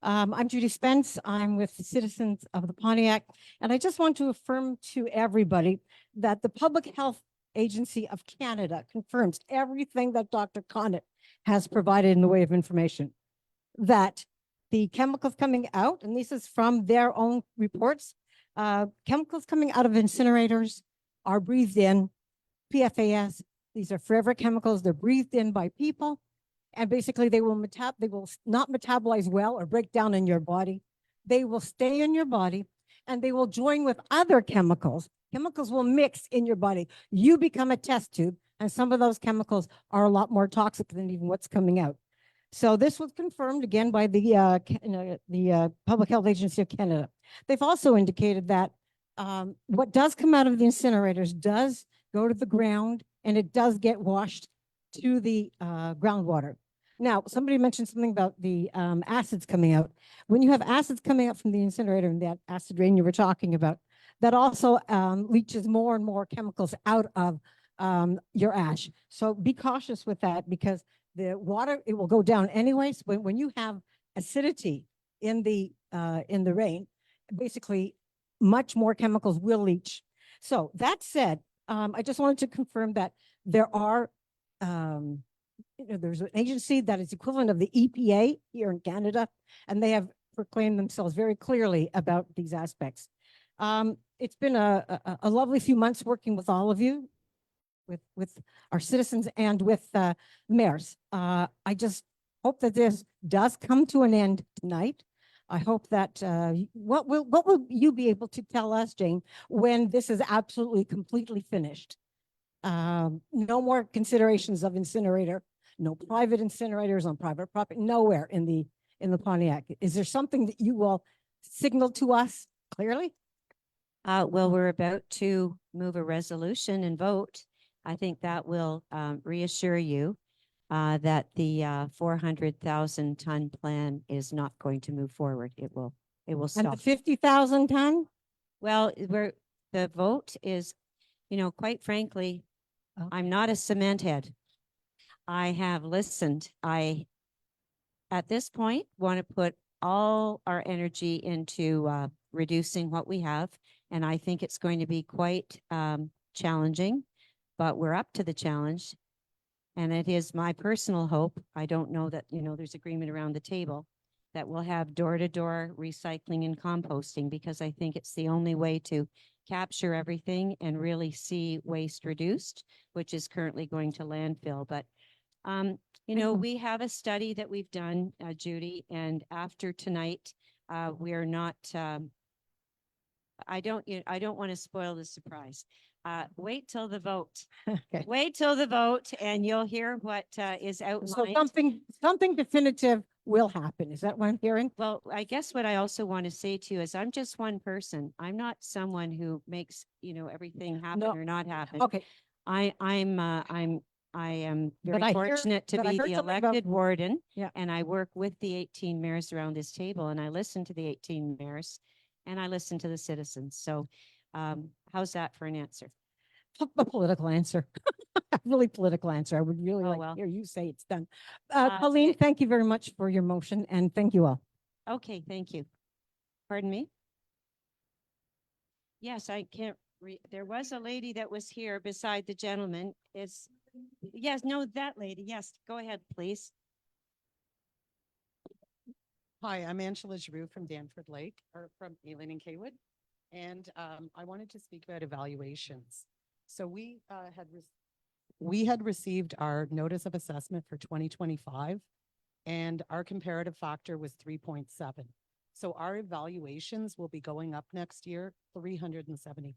I'm Judy Spence. I'm with the Citizens of the Pontiac, and I just want to affirm to everybody that the Public Health Agency of Canada confirms everything that Dr. Conant has provided in the way of information, that the chemicals coming out, and this is from their own reports, chemicals coming out of incinerators are breathed in, PFAS, these are forever chemicals, they're breathed in by people, and basically they will not metabolize well or break down in your body. They will stay in your body and they will join with other chemicals. Chemicals will mix in your body. You become a test tube, and some of those chemicals are a lot more toxic than even what's coming out. So this was confirmed again by the Public Health Agency of Canada. They've also indicated that what does come out of the incinerators does go to the ground, and it does get washed to the groundwater. Now, somebody mentioned something about the acids coming out. When you have acids coming out from the incinerator and that acid rain you were talking about, that also leaches more and more chemicals out of your ash. So be cautious with that, because the water, it will go down anyways. When you have acidity in the rain, basically much more chemicals will leach. So that said, I just wanted to confirm that there are, there's an agency that is equivalent of the EPA here in Canada, and they have proclaimed themselves very clearly about these aspects. It's been a lovely few months working with all of you, with our citizens and with mayors. I just hope that this does come to an end tonight. I hope that, what will you be able to tell us, Jane, when this is absolutely completely finished? No more considerations of incinerator, no private incinerators on private property, nowhere in the Pontiac. Is there something that you will signal to us clearly? Well, we're about to move a resolution and vote. I think that will reassure you that the 400,000 ton plan is not going to move forward. It will stop. And the 50,000 ton? Well, the vote is, quite frankly, I'm not a cement head. I have listened. I, at this point, want to put all our energy into reducing what we have. And I think it's going to be quite challenging, but we're up to the challenge. And it is my personal hope. I don't know that, there's agreement around the table that we'll have door-to-door recycling and composting, because I think it's the only way to capture everything and really see waste reduced, which is currently going to landfill. But, we have a study that we've done, Judy, and after tonight, we're not, I don't want to spoil the surprise. Wait till the vote. Okay. Wait till the vote, and you'll hear what is outlined. So something definitive will happen. Is that what I'm hearing? Well, I guess what I also want to say to you is I'm just one person. I'm not someone who makes, everything happen or not happen. Okay. I am very But I hear- fortunate to but I be heard the something elected about- warden. Yeah. And I work with the 18 mayors around this table, and I listen to the 18 mayors, and I listen to the citizens. So how's that for an answer? A political answer. A really political answer. I would really like well. to hear you say it's done. Uh, Colleen, it- thank you very much for your motion, and thank you all. Okay, thank you. Pardon me? Yes, I can't there was a lady that was here beside the gentleman. Yes, no, that lady. Yes, go ahead, please. Hi, I'm Angela Giroux from Danford Lake, or from Ealing and Kaywood. And I wanted to speak about evaluations. So we had received our notice of assessment for 2025, and our comparative factor was 3.7. So our evaluations will be going up next year 370%.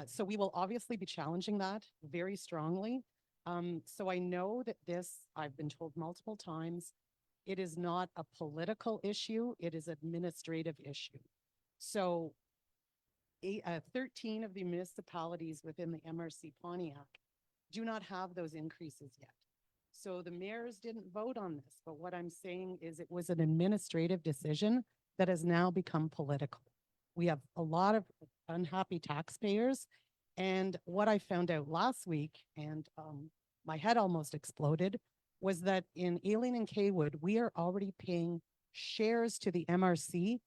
So we will obviously be challenging that very strongly. So I know that this, I've been told multiple times, it is not a political issue, it is administrative issue. So 13 of the municipalities within the MRC Pontiac do not have those increases yet. So the mayors didn't vote on this, but what I'm saying is it was an administrative decision that has now become political. We have a lot of unhappy taxpayers. And what I found out last week, and my head almost exploded, was that in Aileen and Kaywood, we are already paying shares to the MRC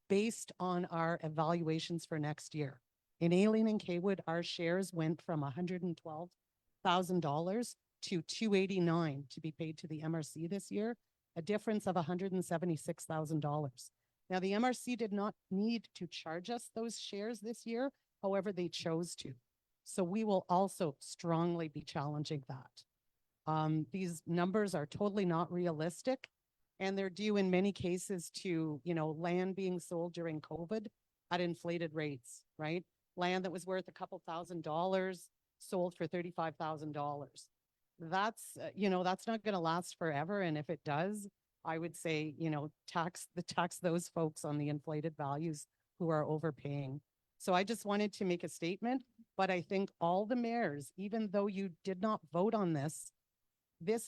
based on our evaluations for next year. In Aileen and Kaywood, our shares went from $112,000 to $289 to be paid to the MRC this year, a difference of $176,000. Now, the MRC did not need to charge us those shares this year. However, they chose to. So we will also strongly be challenging that. These numbers are totally not realistic, and they're due in many cases to, land being sold during COVID at inflated rates, right? Land that was worth a couple $1,000 sold for $35,000. That's, that's not going to last forever. And if it does, I would say, tax those folks on the inflated values who are overpaying. So I just wanted to make a statement, but I think all the mayors, even though you did not vote on this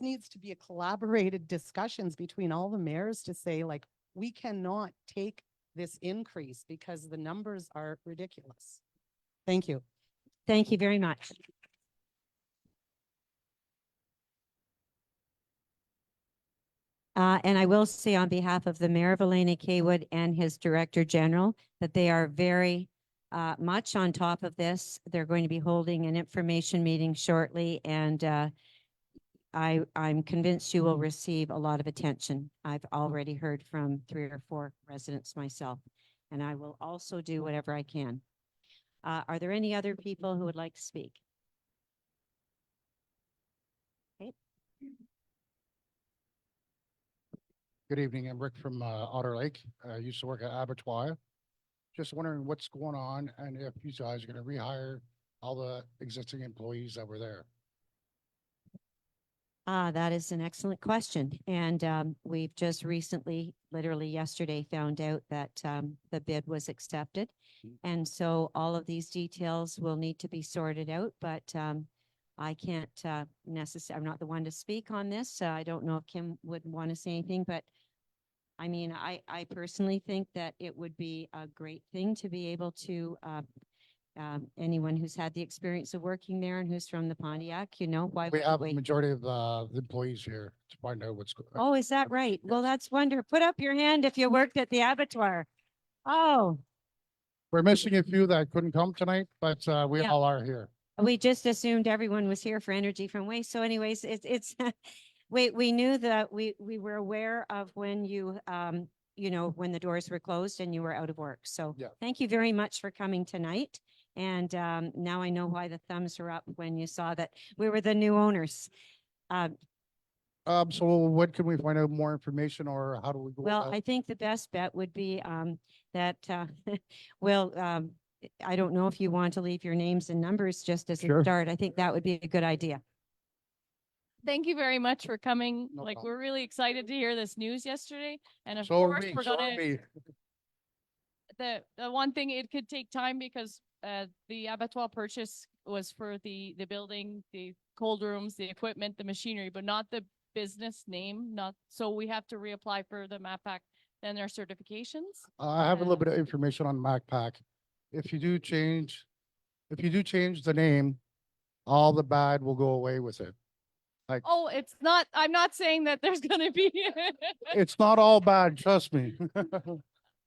needs to be a collaborated discussions between all the mayors to say, like, we cannot take this increase because the numbers are ridiculous. Thank you. Thank you very much. And I will say on behalf of the Mayor of Elena Kaywood and his Director General that they are very much on top of this. They're going to be holding an information meeting shortly, and I'm convinced you will receive a lot of attention. I've already heard from 3 or 4 residents myself, and I will also do whatever I can. Are there any other people who would like to speak? Okay. Good evening. I'm Rick from Otter Lake. I used to work at Abattoir. Just wondering what's going on and if you guys are going to rehire all the existing employees that were there. That is an excellent question. And we've just recently, literally yesterday, found out that the bid was accepted. And so all of these details will need to be sorted out, but I can't necessarily, I'm not the one to speak on this. I don't know if Kim would want to say anything, but I mean, I personally think that it would be a great thing to be able to anyone who's had the experience of working there and who's from the Pontiac, why We have wait? a majority of the employees here to find out what's going on. Oh, is that right? Well, that's wonderful. Put up your hand if you worked at the abattoir. Oh, We're missing a few that couldn't come tonight, but we Yeah. all are here. we just assumed everyone was here for Energy from Waste. So anyways, it's we knew that we were aware of when you when the doors were closed and you were out of work. So Yeah. thank you very much for coming tonight. And now I know why the thumbs were up when you saw that we were the new owners. So when can we find out more information, or how do we go? Well, about- I think the best bet would be that well, I don't know if you want to leave your names and numbers just as a Sure. start. I think that would be a good idea. Thank you very much for coming. No Like, problem. we're really excited to hear this news yesterday. And of So are course, we, we're so are gonna, we. the one thing, it could take time because the abattoir purchase was for the building, the cold rooms, the equipment, the machinery, but not the business name, so we have to reapply for the MAPAC and their certifications. I have a little bit of information on MacPac. If you do change the name, all the bad will go away with it. Like, Oh, I'm not saying that there's gonna be, it's not all bad, trust me.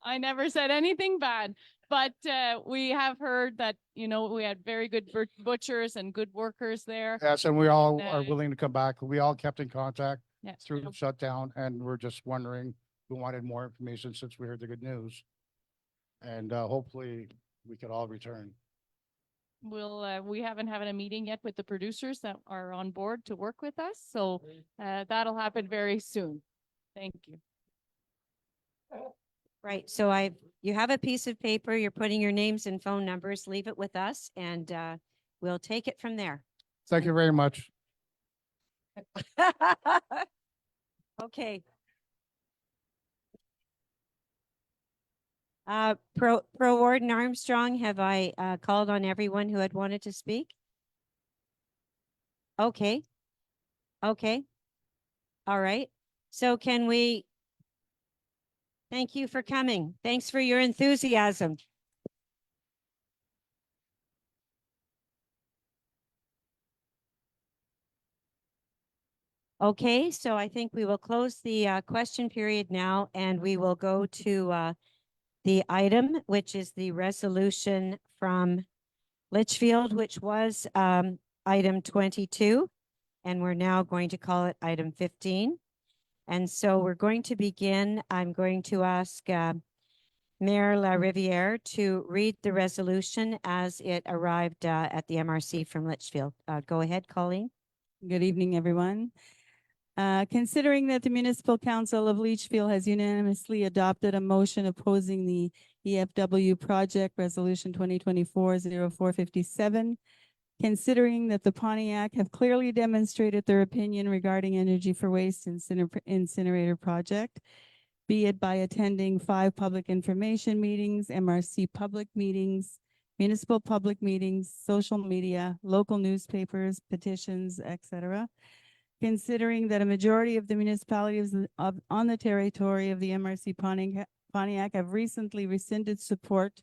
I never said anything bad, but we have heard that, we had very good butchers and good workers there. Yes, and we all And, are willing to come back. We all kept in contact Yeah. through the shutdown, and we're just wondering, we wanted more information since we heard the good news. And hopefully we could all return. We haven't had a meeting yet with the producers that are on board to work with us, so that'll happen very soon. Thank you. Right, so you have a piece of paper, you're putting your names and phone numbers, leave it with us, and we'll take it from there. Thank you very much. Okay. Pro Warden Armstrong, have I called on everyone who had wanted to speak? Okay. Okay. All right. So can we? Thank you for coming. Thanks for your enthusiasm. Okay, so I think we will close the question period now, and we will go to the item, which is the resolution from Litchfield, which was item 22, and we're now going to call it item 15. And so we're going to begin. I'm going to ask Mayor La Riviere to read the resolution as it arrived at the MRC from Litchfield. Go ahead, Colleen. Good evening, everyone. Considering that the Municipal Council of Litchfield has unanimously adopted a motion opposing the EFW project resolution 2024-0457, considering that the Pontiac have clearly demonstrated their opinion regarding energy for waste incinerator project, be it by attending 5 public information meetings, MRC public meetings, municipal public meetings, social media, local newspapers, petitions, etc. Considering that a majority of the municipalities on the territory of the MRC Pontiac have recently rescinded support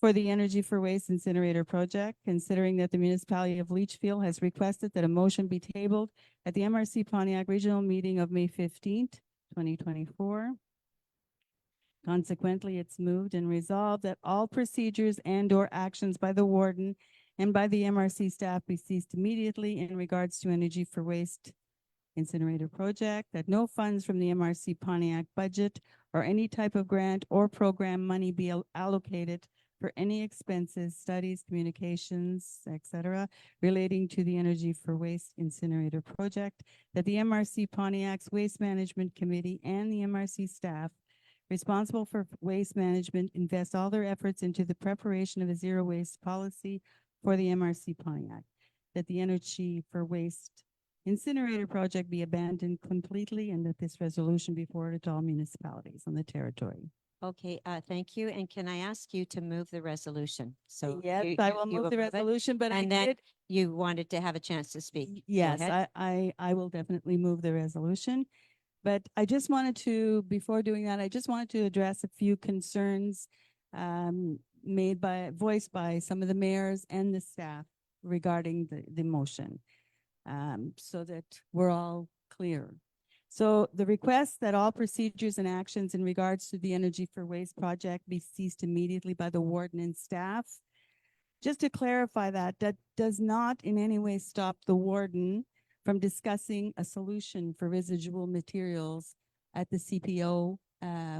for the Energy for Waste incinerator project, considering that the municipality of Litchfield has requested that a motion be tabled at the MRC Pontiac regional meeting of May 15th, 2024. Consequently, it's moved and resolved that all procedures and/or actions by the warden and by the MRC staff be ceased immediately in regards to Energy for Waste incinerator project, that no funds from the MRC Pontiac budget or any type of grant or program money be allocated for any expenses, studies, communications, etc., relating to the Energy for Waste incinerator project, that the MRC Pontiac's Waste Management Committee and the MRC staff responsible for waste management invest all their efforts into the preparation of a zero waste policy for the MRC Pontiac, that the Energy for Waste incinerator project be abandoned completely, and that this resolution be forwarded to all municipalities on the territory. Okay, thank you. And can I ask you to move the resolution? So Yes, I will move the it, resolution, but and I then did. you wanted to have a chance to speak. Go Yes, ahead. I will definitely move the resolution. But I just wanted to, before doing that, I just wanted to address a few concerns voiced by some of the mayors and the staff regarding the motion, so that we're all clear. So the request that all procedures and actions in regards to the Energy for Waste project be ceased immediately by the warden and staff. Just to clarify that does not in any way stop the warden from discussing a solution for residual materials at the CPO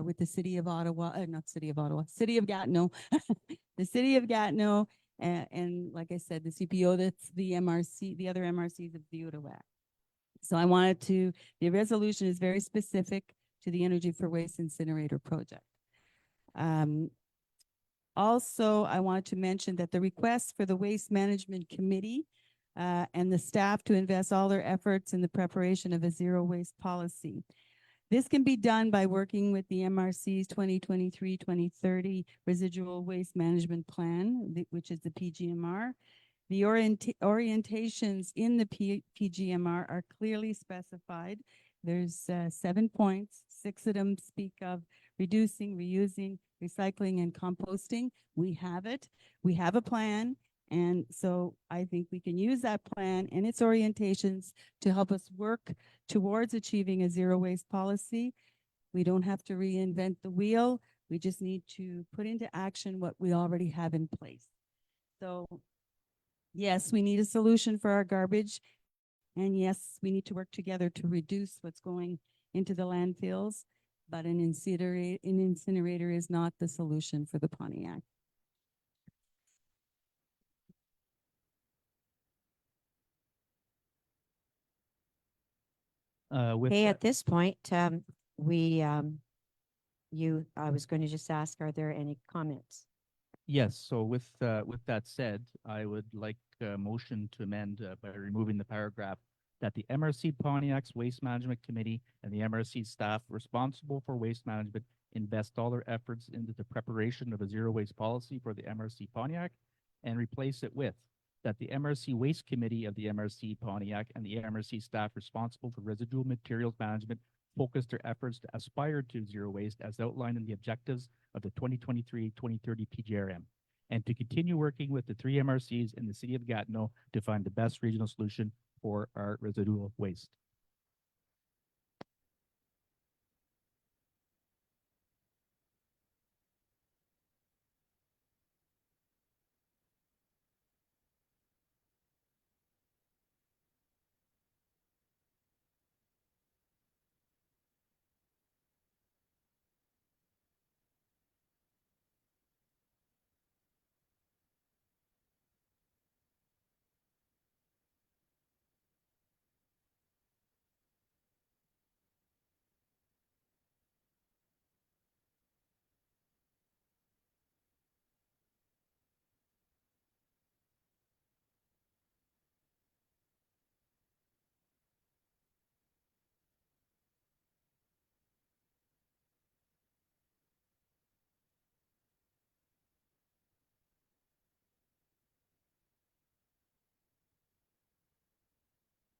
with the city of Ottawa, not city of Ottawa, city of Gatineau, the city of Gatineau, and like I said, the CPO, that's the MRC, the other MRCs of the Ottawa. So I wanted to, the resolution is very specific to the Energy for Waste incinerator project. Also, I wanted to mention that the request for the Waste Management Committee and the staff to invest all their efforts in the preparation of a zero waste policy. This can be done by working with the MRC's 2023-2030 Residual Waste Management Plan, which is the PGMR. The orientations in the PGMR are clearly specified. There's 7 points. 6 of them speak of reducing, reusing, recycling, and composting. We have it. We have a plan. And so I think we can use that plan and its orientations to help us work towards achieving a zero waste policy. We don't have to reinvent the wheel. We just need to put into action what we already have in place. So yes, we need a solution for our garbage. And yes, we need to work together to reduce what's going into the landfills. But an incinerator is not the solution for the Pontiac. Okay, at this point, we I was going to just ask, are there any comments? Yes, so with that said, I would like a motion to amend by removing the paragraph that the MRC Pontiac's Waste Management Committee and the MRC staff responsible for waste management invest all their efforts into the preparation of a zero waste policy for the MRC Pontiac, and replace it with that the MRC Waste Committee of the MRC Pontiac and the MRC staff responsible for residual materials management focus their efforts to aspire to zero waste as outlined in the objectives of the 2023-2030 PGRM, and to continue working with the 3 MRCs in the city of Gatineau to find the best regional solution for our residual waste.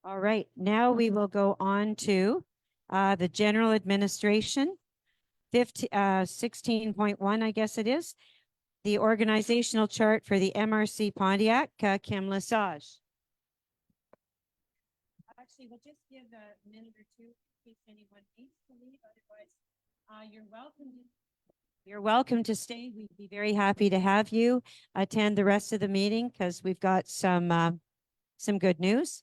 All right, now we will go on to the general administration. 16.1, I guess it is. The organizational chart for the MRC Pontiac, Kim Lesage. Actually, we'll just give a minute or two in case anyone needs to leave. Otherwise, you're welcome to stay. We'd be very happy to have you attend the rest of the meeting because we've got some good news.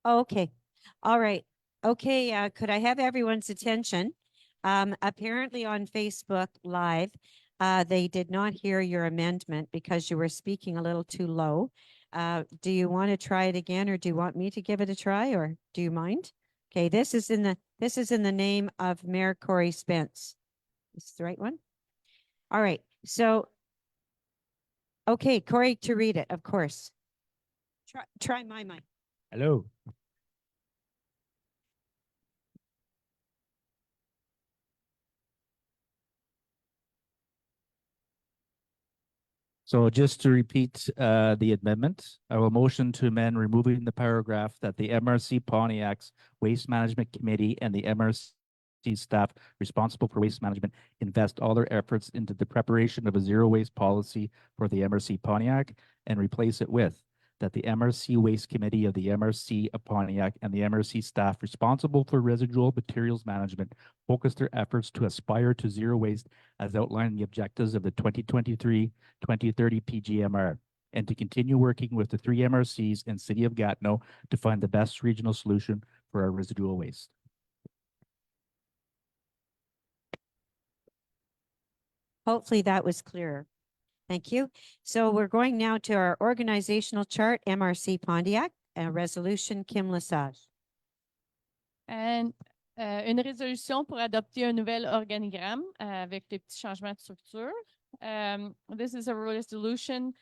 Okay. All right. Okay. Could I have everyone's attention? Apparently on Facebook Live, They did not hear your amendment because you were speaking a little too low. Do you want to try it again, or do you want me to give it a try, or do you mind? Okay, this is in the name of Mayor Corey Spence. Is this the right one? All right, so, okay, Corey, to read it, of course. Try my mic. Hello. So just to repeat the amendment, I will motion to amend removing the paragraph that the MRC Pontiac's Waste Management Committee and the MRC staff responsible for waste management invest all their efforts into the preparation of a zero waste policy for the MRC Pontiac, and replace it with that the MRC Waste Committee of the MRC of Pontiac and the MRC staff responsible for residual materials management focus their efforts to aspire to zero waste as outlined in the objectives of the 2023-2030 PGMR, and to continue working with the 3 MRCs and City of Gatineau to find the best regional solution for our residual waste. Hopefully that was clearer. Thank you. So we're going now to our organizational chart, MRC Pontiac, a resolution, Kim Lesage. And une résolution pour adopter un nouvel organigramme avec des petits changements de structure. This is a resolution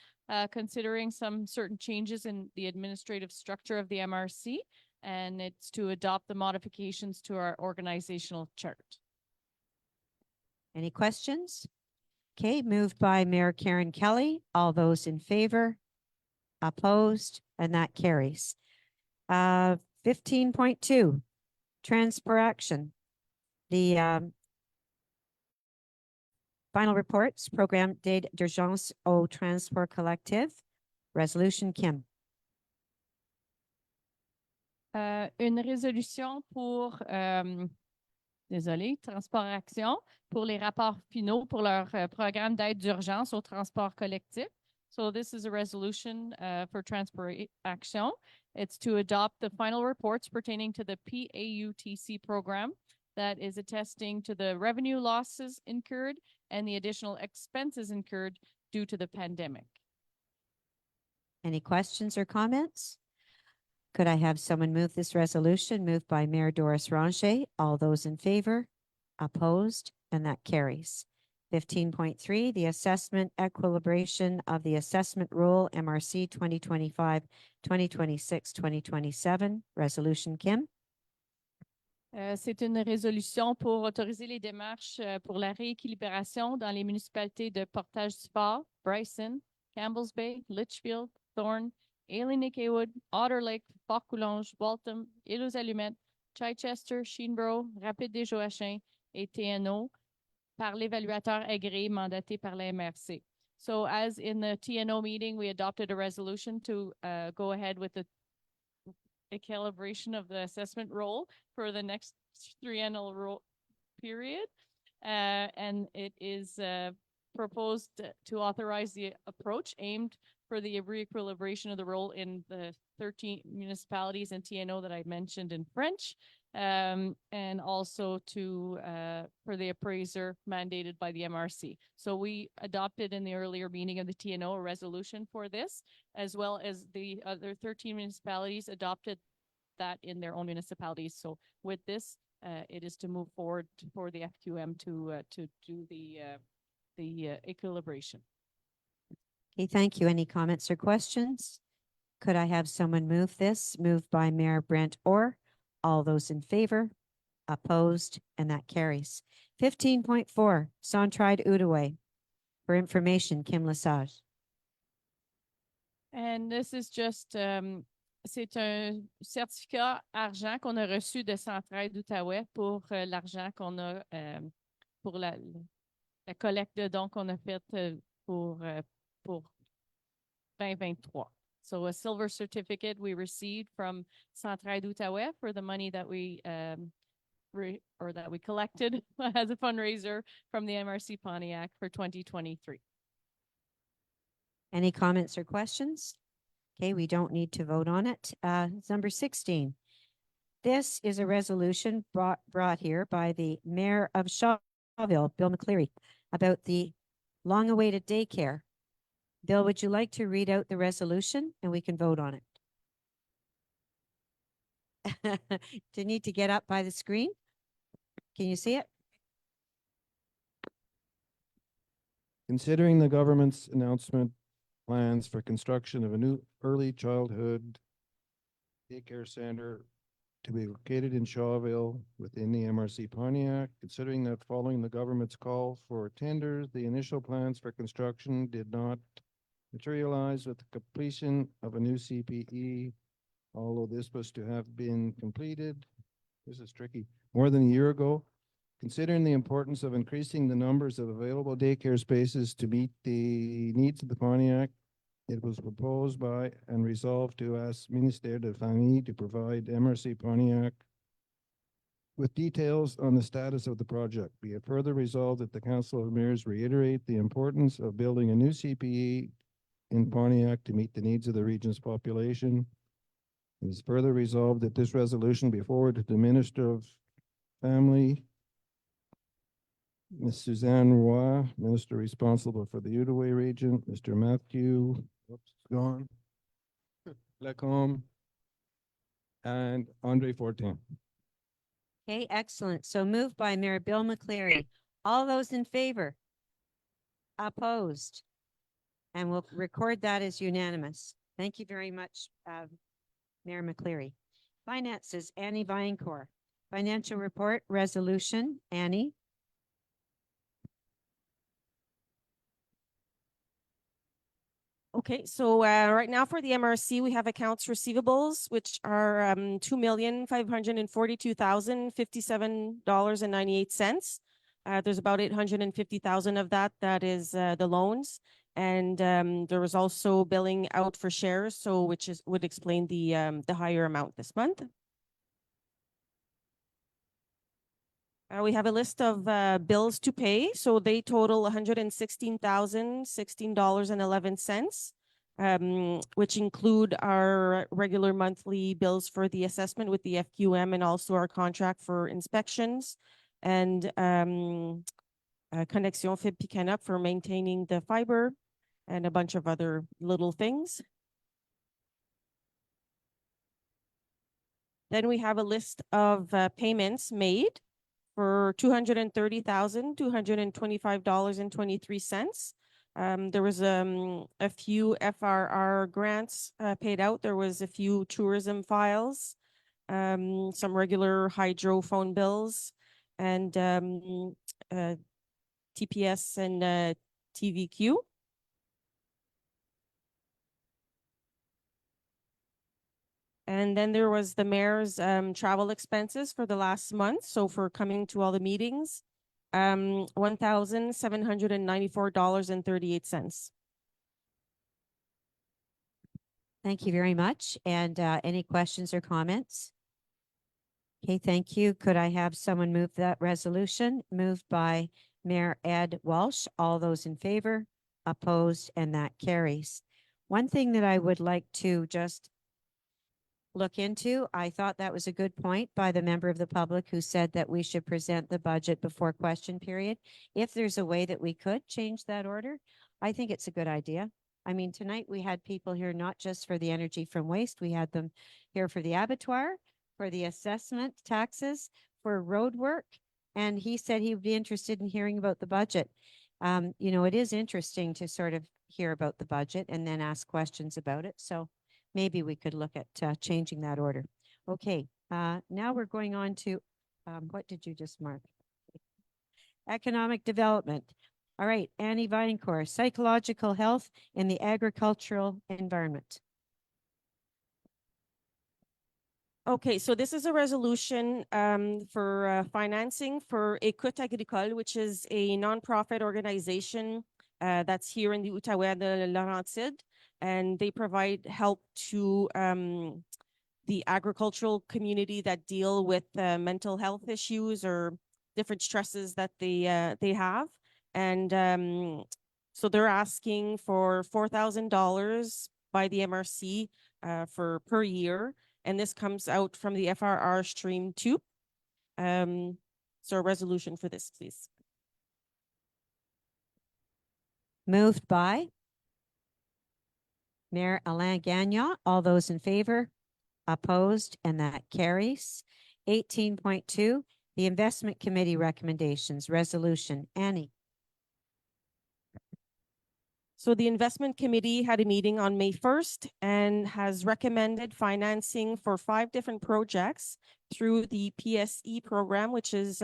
considering some certain changes in the administrative structure of the MRC, and it's to adopt the modifications to our organizational chart. Any questions? Okay, moved by Mayor Karen Kelly. All those in favor? Opposed? And that carries. 15.2, transfer action. The final reports, Programme d'aide d'urgence au transport collectif. Resolution, Kim. Une résolution pour, désolé, Transport Action, pour les rapports finaux pour leur programme d'aide d'urgence au transport collectif. So this is a resolution for Transport Action. It's to adopt the final reports pertaining to the PAUTC program that is attesting to the revenue losses incurred and the additional expenses incurred due to the pandemic. Any questions or comments? Could I have someone move this resolution? Moved by Mayor Doris Ranger. All those in favor? Opposed? And that carries. 15.3, the assessment equilibration of the assessment rule, MRC 2025, 2026, 2027. Resolution, Kim. C'est une résolution pour autoriser les démarches pour la rééquilibration dans les municipalités de Portage-du-Fort, Bryson, Campbell's Bay, Litchfield, Thorne, Aileen-Niquet-Wood, Otter Lake, Fort-Coulonge, Waltham, Îles-aux-Allumettes, Chichester, Sheenborough, Rapide-des-Joachins et TNO par l'évaluateur agréé mandaté par la MRC. So as in the TNO meeting, we adopted a resolution to go ahead with the calibration of the assessment role for the next triennial period. And it is proposed to authorize the approach aimed for the re-equilibration of the role in the 13 municipalities and TNO that I mentioned in French, and also to for the appraiser mandated by the MRC. So we adopted in the earlier meeting of the TNO a resolution for this, as well as the other 13 municipalities adopted that in their own municipalities. So with this, it is to move forward for the FQM to do the equilibration. Okay, thank you. Any comments or questions? Could I have someone move this? Moved by Mayor Brent Orr. All those in favor? Opposed? And that carries. 15.4, Centraide Outaouais. For information, Kim Lesage. And this is just, c'est un certificat argent qu'on a reçu de Centraide d'Outaouais pour l'argent qu'on a pour la collecte de dons qu'on a faite pour 2023. So a silver certificate we received from Centraide d'Outaouais for the money that we collected as a fundraiser from the MRC Pontiac for 2023. Any comments or questions? Okay, we don't need to vote on it. Number 16. This is a resolution brought here by the Mayor of Shawville, Bill McCleary, about the long-awaited daycare. Bill, would you like to read out the resolution and we can vote on it? Do you need to get up by the screen? Can you see it? Considering the government's announcement plans for construction of a new early childhood daycare center to be located in Shawville within the MRC Pontiac, considering that following the government's call for tenders, the initial plans for construction did not materialize with the completion of a new CPE, although this was to have been completed, this is tricky, more than a year ago. Considering the importance of increasing the numbers of available daycare spaces to meet the needs of the Pontiac, it was proposed by and resolved to ask Ministère de Famille to provide MRC Pontiac with details on the status of the project. Be it further resolved that the Council of Mayors reiterate the importance of building a new CPE in Pontiac to meet the needs of the region's population. It is further resolved that this resolution be forwarded to the Minister of Family, Ms. Suzanne Roy, Minister responsible for the Outaouais region, Mr. Matthew, oops, gone, Lacombe, and Andre Fortin. Okay, excellent. So moved by Mayor Bill McCleary. All those in favor? Opposed? And we'll record that as unanimous. Thank you very much, Mayor McCleary. Finances, Annie Vinecourt. Financial report, resolution, Annie. Okay, so right now for the MRC, we have accounts receivables, which are $2,542,057.98. There's about 850,000 of that is the loans. And there was also billing out for shares, so which would explain the higher amount this month. We have a list of bills to pay. So they total $116,016.11, which include our regular monthly bills for the assessment with the FQM and also our contract for inspections and Connexion Fib Picanop for maintaining the fiber and a bunch of other little things. Then we have a list of payments made for $230,225.23. There was a few FRR grants paid out. There was a few tourism files, some regular hydro phone bills, and TPS and TVQ. And then there was the mayor's travel expenses for the last month. So for coming to all the meetings, $1,794.38. Thank you very much. And any questions or comments? Okay, thank you. Could I have someone move that resolution? Moved by Mayor Ed Walsh. All those in favor? Opposed? And that carries. One thing that I would like to just look into, I thought that was a good point by the member of the public who said that we should present the budget before question period. If there's a way that we could change that order, I think it's a good idea. I mean, tonight we had people here not just for the energy from waste, we had them here for the abattoir, for the assessment taxes, for road work, and he said he would be interested in hearing about the budget. You know, it is interesting to sort of hear about the budget and then ask questions about it. So maybe we could look at changing that order. Okay, now we're going on to, what did you just mark? Economic development. All right, Annie Vinecourt, psychological health in the agricultural environment. Okay, so this is a resolution for financing for Écoute Agricole, which is a nonprofit organization that's here in the Outaouais de Laurentides. And they provide help to the agricultural community that deal with mental health issues or different stresses that they have. And so they're asking for $4,000 by the MRC for per year. And this comes out from the FRR stream 2. So a resolution for this, please. Moved by Mayor Alain Gagnon. All those in favor? Opposed? And that carries. 18.2, the Investment Committee recommendations, resolution. Annie. So the investment committee had a meeting on May 1st and has recommended financing for 5 different projects through the PSE program, which is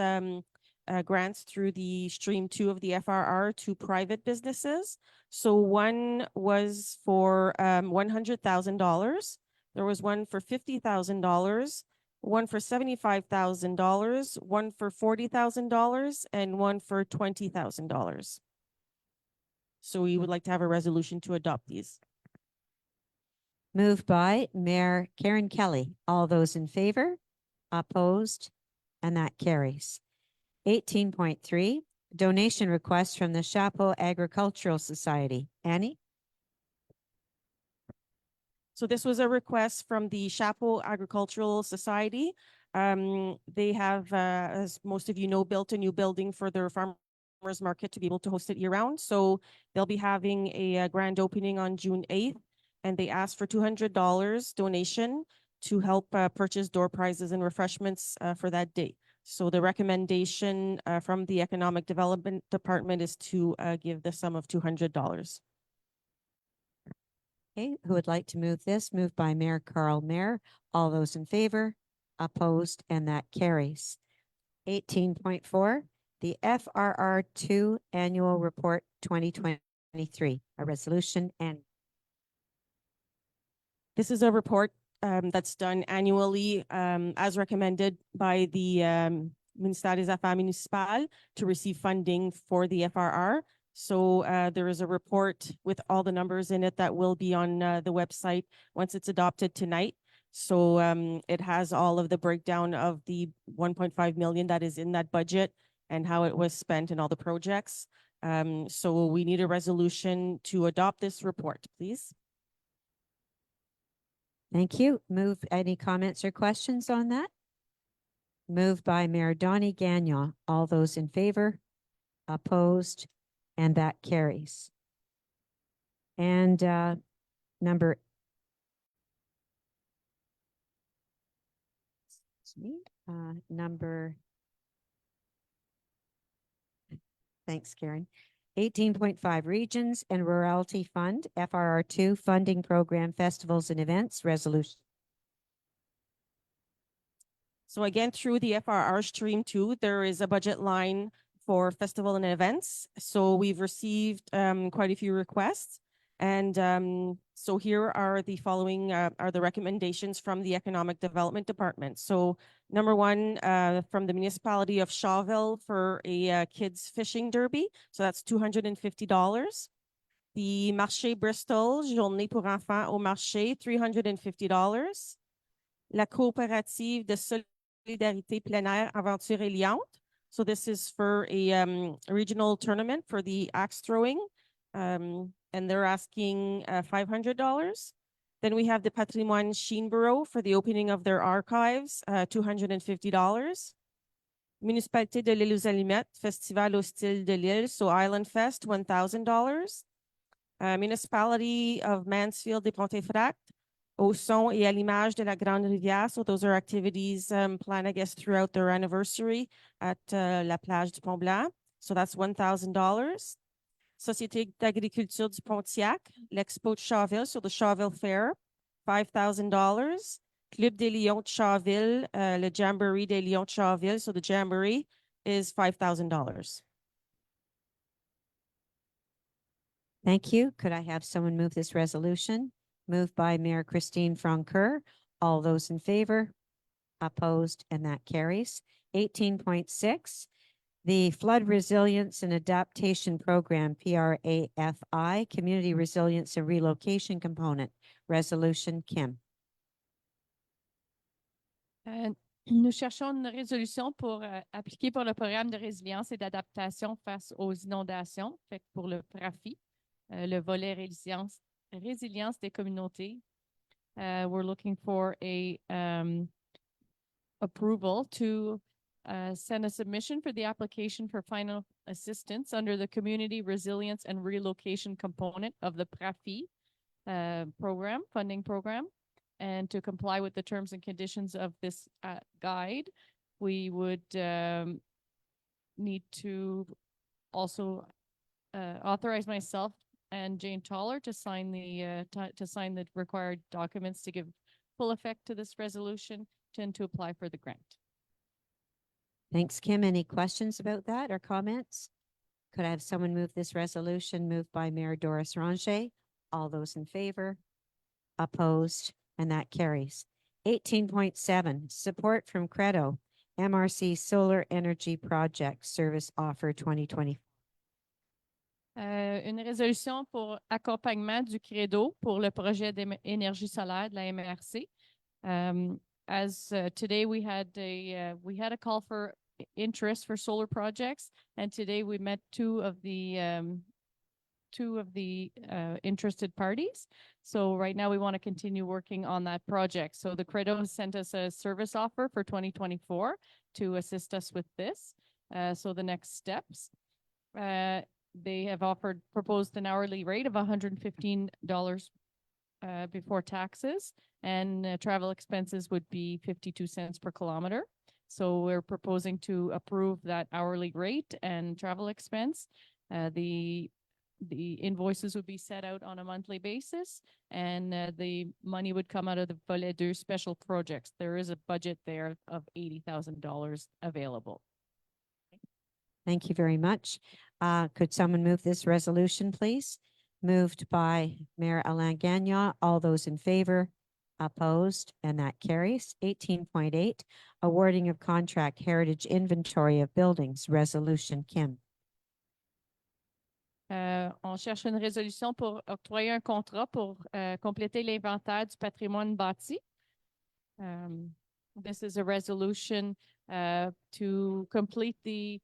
grants through the stream 2 of the FRR to private businesses. So one was for $100,000. There was one for $50,000, one for $75,000, one for $40,000, and one for $20,000. So we would like to have a resolution to adopt these. Moved by Mayor Karen Kelly. All those in favor? Opposed? And that carries. 18.3, donation request from the Chapeau Agricultural Society. Annie? So this was a request from the Chapeau Agricultural Society. They have, as most of you know, built a new building for their farmers market to be able to host it year round. So they'll be having a grand opening on June 8th, and they asked for $200 donation to help purchase door prizes and refreshments for that day. So the recommendation from the Economic Development Department is to give the sum of $200. Okay, who would like to move this? Moved by Mayor Carl Mayer. All those in favor? Opposed? And that carries. 18.4, the FRR2 Annual Report 2023, a resolution. And this is a report that's done annually as recommended by the Ministère des Affaires Municipales to receive funding for the FRR. So there is a report with all the numbers in it that will be on the website once it's adopted tonight. So it has all of the breakdown of the 1.5 million that is in that budget and how it was spent in all the projects. So we need a resolution to adopt this report, please. thank you. Move, any comments or questions on that? Moved by Mayor Donnie Gagnon. All those in favor? Opposed? And that carries. And number thanks, Karen. 18.5, Regions and Rurality Fund, FRR2, Funding Program, Festivals and Events, Resolution. So again, through the FRR Stream 2, there is a budget line for festival and events. So we've received quite a few requests. And so here are the following are the recommendations from the Economic Development Department. So number one, from the municipality of Shawville for a kids fishing derby. So that's $250. The Marché Bristol, Journée pour enfants au marché, $350. La coopérative de solidarité plein air, aventure et liante. So this is for a regional tournament for the axe throwing. And they're asking $500. Then we have the Patrimoine Chine Bureau for the opening of their archives, $250. Municipalité de l'Île aux Alumettes, Festival au style de l'île, so Island Fest, $1,000. Municipality of Mansfield des Pontefract, au son et à l'image de la Grande Rivière. So those are activities planned, I guess, throughout their anniversary at la plage du Pont Blanc. So that's $1,000. Société d'agriculture du Pontiac, l'Expo de Shawville, so the Shawville Fair, $5,000. Club des Lions de Shawville, le Jamboree des Lions de Shawville, so the Jamboree is $5,000. Thank you. Could I have someone move this resolution? Moved by Mayor Christine Francoeur. All those in favor? Opposed? And that carries. 18.6, the Flood Resilience and Adaptation Program, PRAFI, Community Resilience and Relocation Component, Resolution. Kim. Nous cherchons une résolution pour appliquer pour le programme de résilience et d'adaptation face aux inondations, fait que pour le PRAFI, le volet résilience des communautés. We're looking for a approval to send a submission for the application for final assistance under the Community Resilience and Relocation component of the PRAFI funding program. And to comply with the terms and conditions of this guide, we would need to also authorize myself and Jane Toller to sign the required documents to give full effect to this resolution and to apply for the grant. Thanks, Kim. Any questions about that or comments? Could I have someone move this resolution moved by Mayor Doris Ranger? All those in favor? Opposed? And that carries. 18.7, support from Credo, MRC Solar Energy Project Service Offer 2020. Une résolution pour accompagnement du Credo pour le projet d'énergie solaire de la MRC. Today we had a call for interest for solar projects, and today we met two of the interested parties. So right now we want to continue working on that project. So the Credo sent us a service offer for 2024 to assist us with this. So the next steps, they have proposed an hourly rate of $115 before taxes, and travel expenses would be 52 cents per kilometer. So we're proposing to approve that hourly rate and travel expense. The invoices would be set out on a monthly basis, and the money would come out of the Volet 2 special projects. There is a budget there of $80,000 available. Thank you very much. Could someone move this resolution, please? Moved by Mayor Alain Gagnon. All those in favor? Opposed? And that carries. 18.8, awarding of contract heritage inventory of buildings. Resolution, Kim. On cherche une résolution pour octroyer un contrat pour compléter l'inventaire du patrimoine bâti. This is a resolution to complete the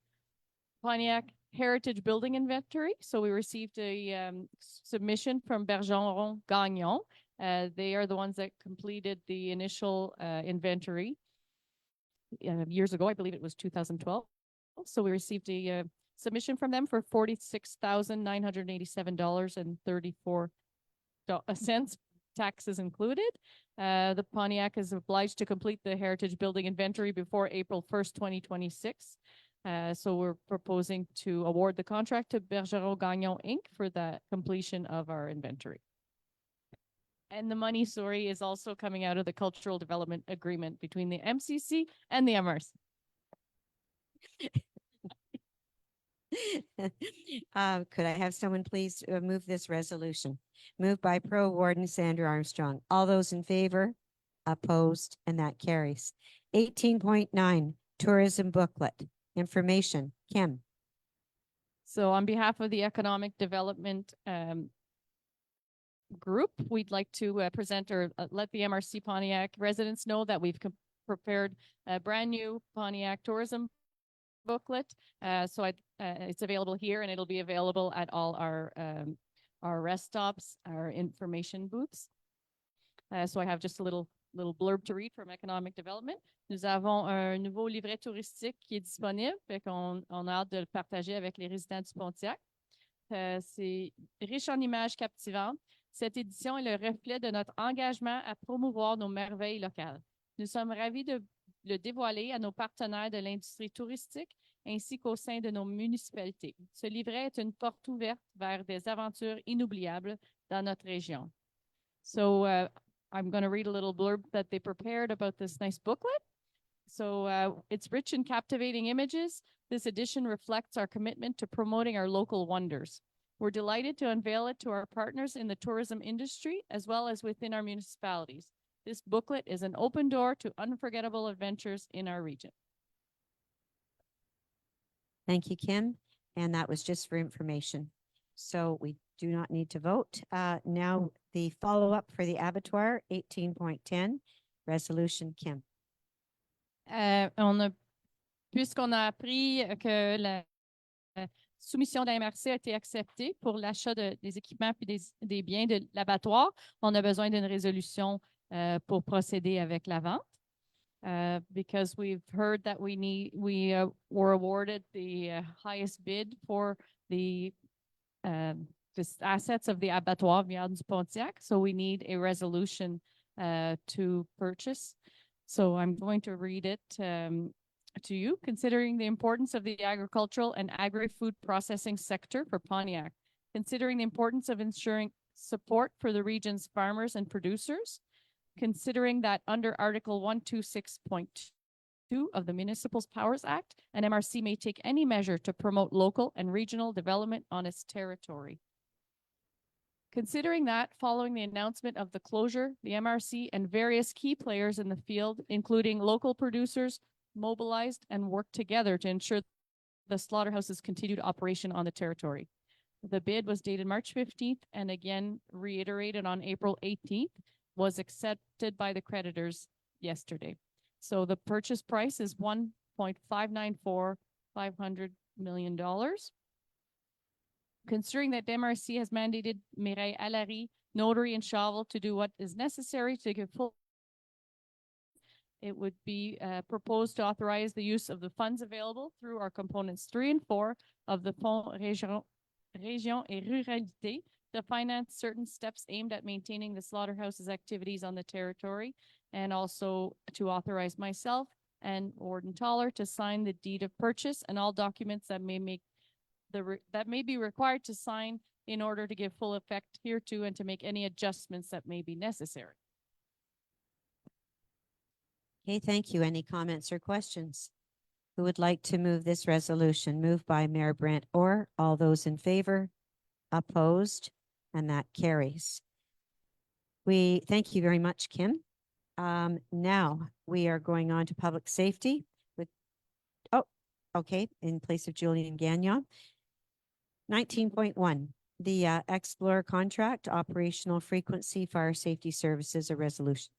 Pontiac Heritage Building Inventory. So we received a submission from Bergeron Gagnon. They are the ones that completed the initial inventory years ago. I believe it was 2012. So we received a submission from them for $46,987.34, taxes included. The Pontiac is obliged to complete the Heritage Building Inventory before April 1st, 2026. So we're proposing to award the contract to Bergeron Gagnon Inc. for the completion of our inventory. And the money, is also coming out of the Cultural Development Agreement between the MCC and the MRC. Could I have someone please move this resolution? Moved by Pro Warden Sandra Armstrong. All those in favor? Opposed? And that carries. 18.9, tourism booklet. Information, Kim. So on behalf of the Economic Development Group, we'd like to present or let the MRC Pontiac residents know that we've prepared a brand new Pontiac tourism booklet. So it's available here, and it'll be available at all our rest stops, our information booths. So I have just a little blurb to read from Economic Development. Nous avons un nouveau livret touristique qui est disponible, fait qu'on a hâte de le partager avec les résidents du Pontiac. C'est riche en images captivantes. Cette édition est le reflet de notre engagement à promouvoir nos merveilles locales. Nous sommes ravis de le dévoiler à nos partenaires de l'industrie touristique ainsi qu'au sein de nos municipalités. Ce livret est une porte ouverte vers des aventures inoubliables dans notre région. So I'm going to read a little blurb that they prepared about this nice booklet. So it's rich in captivating images. This edition reflects our commitment to promoting our local wonders. We're delighted to unveil it to our partners in the tourism industry as well as within our municipalities. This booklet is an open door to unforgettable adventures in our region. Thank you, Kim. And that was just for information. So we do not need to vote. Now the follow-up for the abattoir, 18.10, resolution, Kim. Puisqu'on a appris que la soumission de la MRC a été acceptée pour l'achat des équipements et des biens de l'abattoir, on a besoin d'une résolution pour procéder avec la vente. because we've heard that we were awarded the highest bid for the assets of the abattoir Viande du Pontiac. So we need a resolution to purchase. So I'm going to read it to you. Considering the importance of the agricultural and agri-food processing sector for Pontiac, considering the importance of ensuring support for the region's farmers and producers, considering that under Article 126.2 of the Municipal Powers Act, an MRC may take any measure to promote local and regional development on its territory. Considering that, following the announcement of the closure, the MRC and various key players in the field, including local producers, mobilized and worked together to ensure the slaughterhouse's continued operation on the territory. The bid was dated March 15th and again reiterated on April 18th, was accepted by the creditors yesterday. So the purchase price is $1.594 million. Considering that MRC has mandated Mireille Allary, notary and Chavel, to do what is necessary to give full, it would be proposed to authorize the use of the funds available through our components 3 and 4 of the Fonds Région et Ruralité to finance certain steps aimed at maintaining the slaughterhouse's activities on the territory, and also to authorize myself and Warden Toller to sign the deed of purchase and all documents that may be required to sign in order to give full effect hereto and to make any adjustments that may be necessary. Okay, thank you. Any comments or questions? Who would like to move this resolution? Moved by Mayor Brent Orr. All those in favor? Opposed? And that carries. We thank you very much, Kim. Now we are going on to public safety with, in place of Julian Gagnon. 19.1, the Explorer contract, operational frequency, fire safety services, a resolution.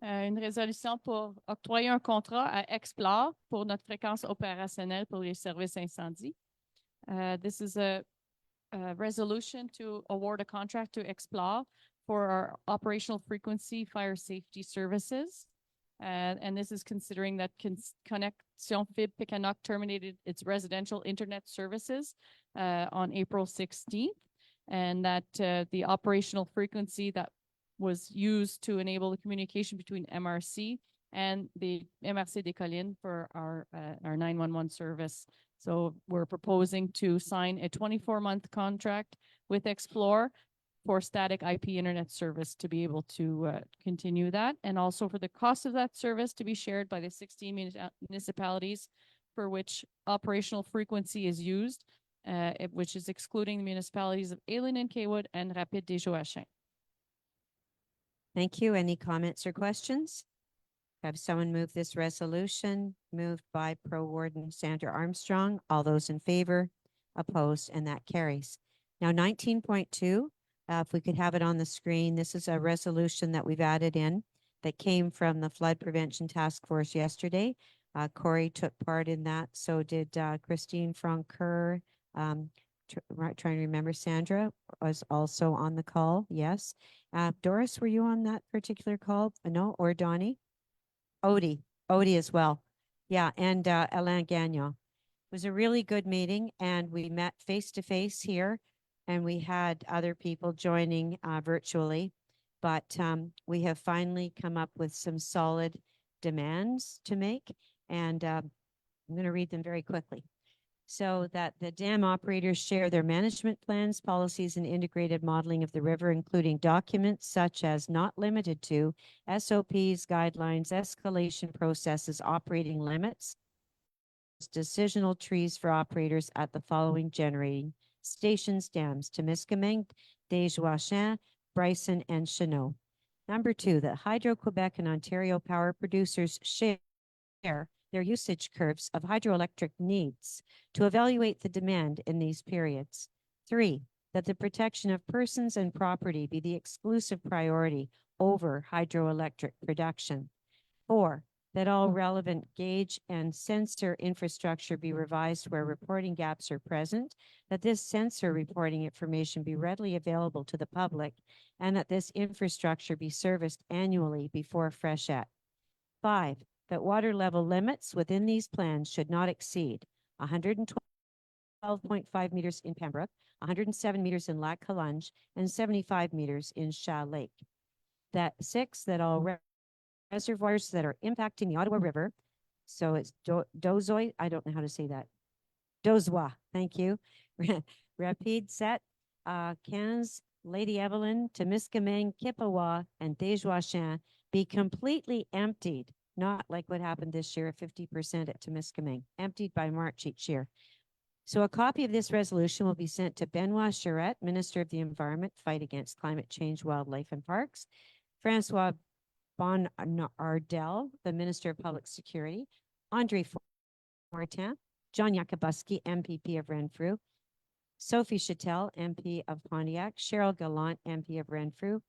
Une résolution pour octroyer un contrat à Explore pour notre fréquence opérationnelle pour les services incendie. This is a resolution to award a contract to Explore for our operational frequency fire safety services. And this is considering that Connexion Fib Picanok terminated its residential internet services on April 16th, and that the operational frequency that was used to enable the communication between MRC and the MRC des Collines for our 911 service. So we're proposing to sign a 24-month contract with Explore for static IP internet service to be able to continue that, and also for the cost of that service to be shared by the 16 municipalities for which operational frequency is used, which is excluding the municipalities of Aileen and Kaywood and Rapide des Joachim. Thank you. Any comments or questions? Have someone move this resolution? Moved by Pro Warden Sandra Armstrong. All those in favor? Opposed? And that carries. Now 19.2, if we could have it on the screen, this is a resolution that we've added in that came from the Flood Prevention Task Force yesterday. Corey took part in that. So did Christine Francoeur. Trying to remember, Sandra was also on the call. Yes. Doris, were you on that particular call? No, or Donnie? Odie as well. Yeah, and Alain Gagnon. It was a really good meeting, and we met face to face here, and we had other people joining virtually, but we have finally come up with some solid demands to make, and I'm going to read them very quickly. So that the dam operators share their management plans, policies, and integrated modeling of the river, including documents such as not limited to SOPs, guidelines, escalation processes, operating limits, decisional trees for operators at the following generating stations, dams: Temiskaming, des Joachim, Bryson, and Chenot. Number 2, that Hydro-Quebec and Ontario power producers share their usage curves of hydroelectric needs to evaluate the demand in these periods. 3, that the protection of persons and property be the exclusive priority over hydroelectric production. 4, that all relevant gauge and sensor infrastructure be revised where reporting gaps are present, that this sensor reporting information be readily available to the public, and that this infrastructure be serviced annually before freshet. 5, that water level limits within these plans should not exceed 112.5 meters in Pembroke, 107 meters in Lac Calunge, and 75 meters in Chat Lake. That 6, that all reservoirs that are impacting the Ottawa River, so it's Dozoi, I don't know how to say that. Dozwa, thank you. Rapide Set, Kens, Lady Evelyn, Temiskaming, Kippawa, and Dejoishan be completely emptied, not like what happened this year, 50% at Temiskaming, emptied by March each year. So a copy of this resolution will be sent to Benoit Charette, Minister of the Environment, Fight Against Climate Change, Wildlife and Parks, Francois Bonardel, the Minister of Public Security, Andre Fortin, John Yakubuski, MPP of Renfrew, Sophie Chattel, MP of Pontiac, Cheryl Gallant, MP of Renfrew,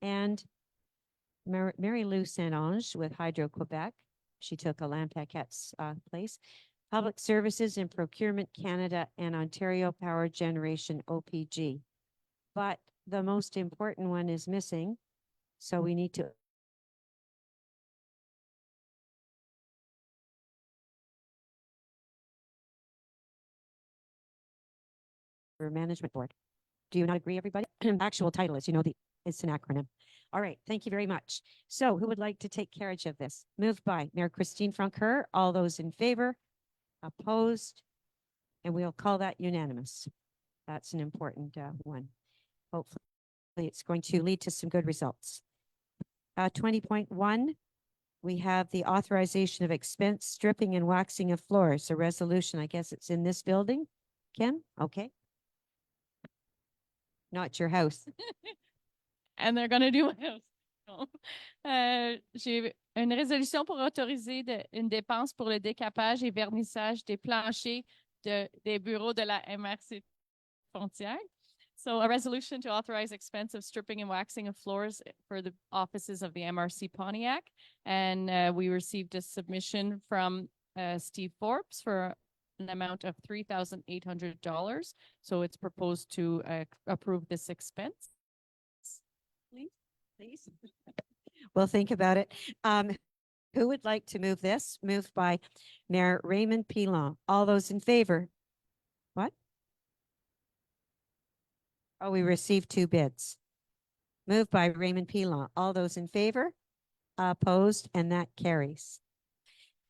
and Mary Lou Saint-Ange with Hydro-Quebec. She took Alain Paquette's place. Public Services and Procurement Canada and Ontario Power Generation OPG. But the most important one is missing, so we need to Management Board. Do you not agree, everybody? Actual title is, it's an acronym. All right, thank you very much. So who would like to take carriage of this? Moved by Mayor Christine Francoeur. All those in favor? Opposed? And we'll call that unanimous. That's an important one. Hopefully it's going to lead to some good results. 20.1, we have the authorization of expense stripping and waxing of floors. A resolution, I guess it's in this building. Kim? Okay. Not your house. And they're gonna do my house. Non. J'ai une résolution pour autoriser une dépense pour le décapage et vernissage des planchers des bureaux de la MRC Pontiac. So a resolution to authorize expensive stripping and waxing of floors for the offices of the MRC Pontiac. And we received a submission from Steve Forbes for an amount of $3,800. So it's proposed to approve this expense. Please. We'll think about it. Who would like to move this? Moved by Mayor Raymond Pilon. All those in favor? What? Oh, we received 2 bids. Moved by Raymond Pilon. All those in favor? Opposed, and that carries.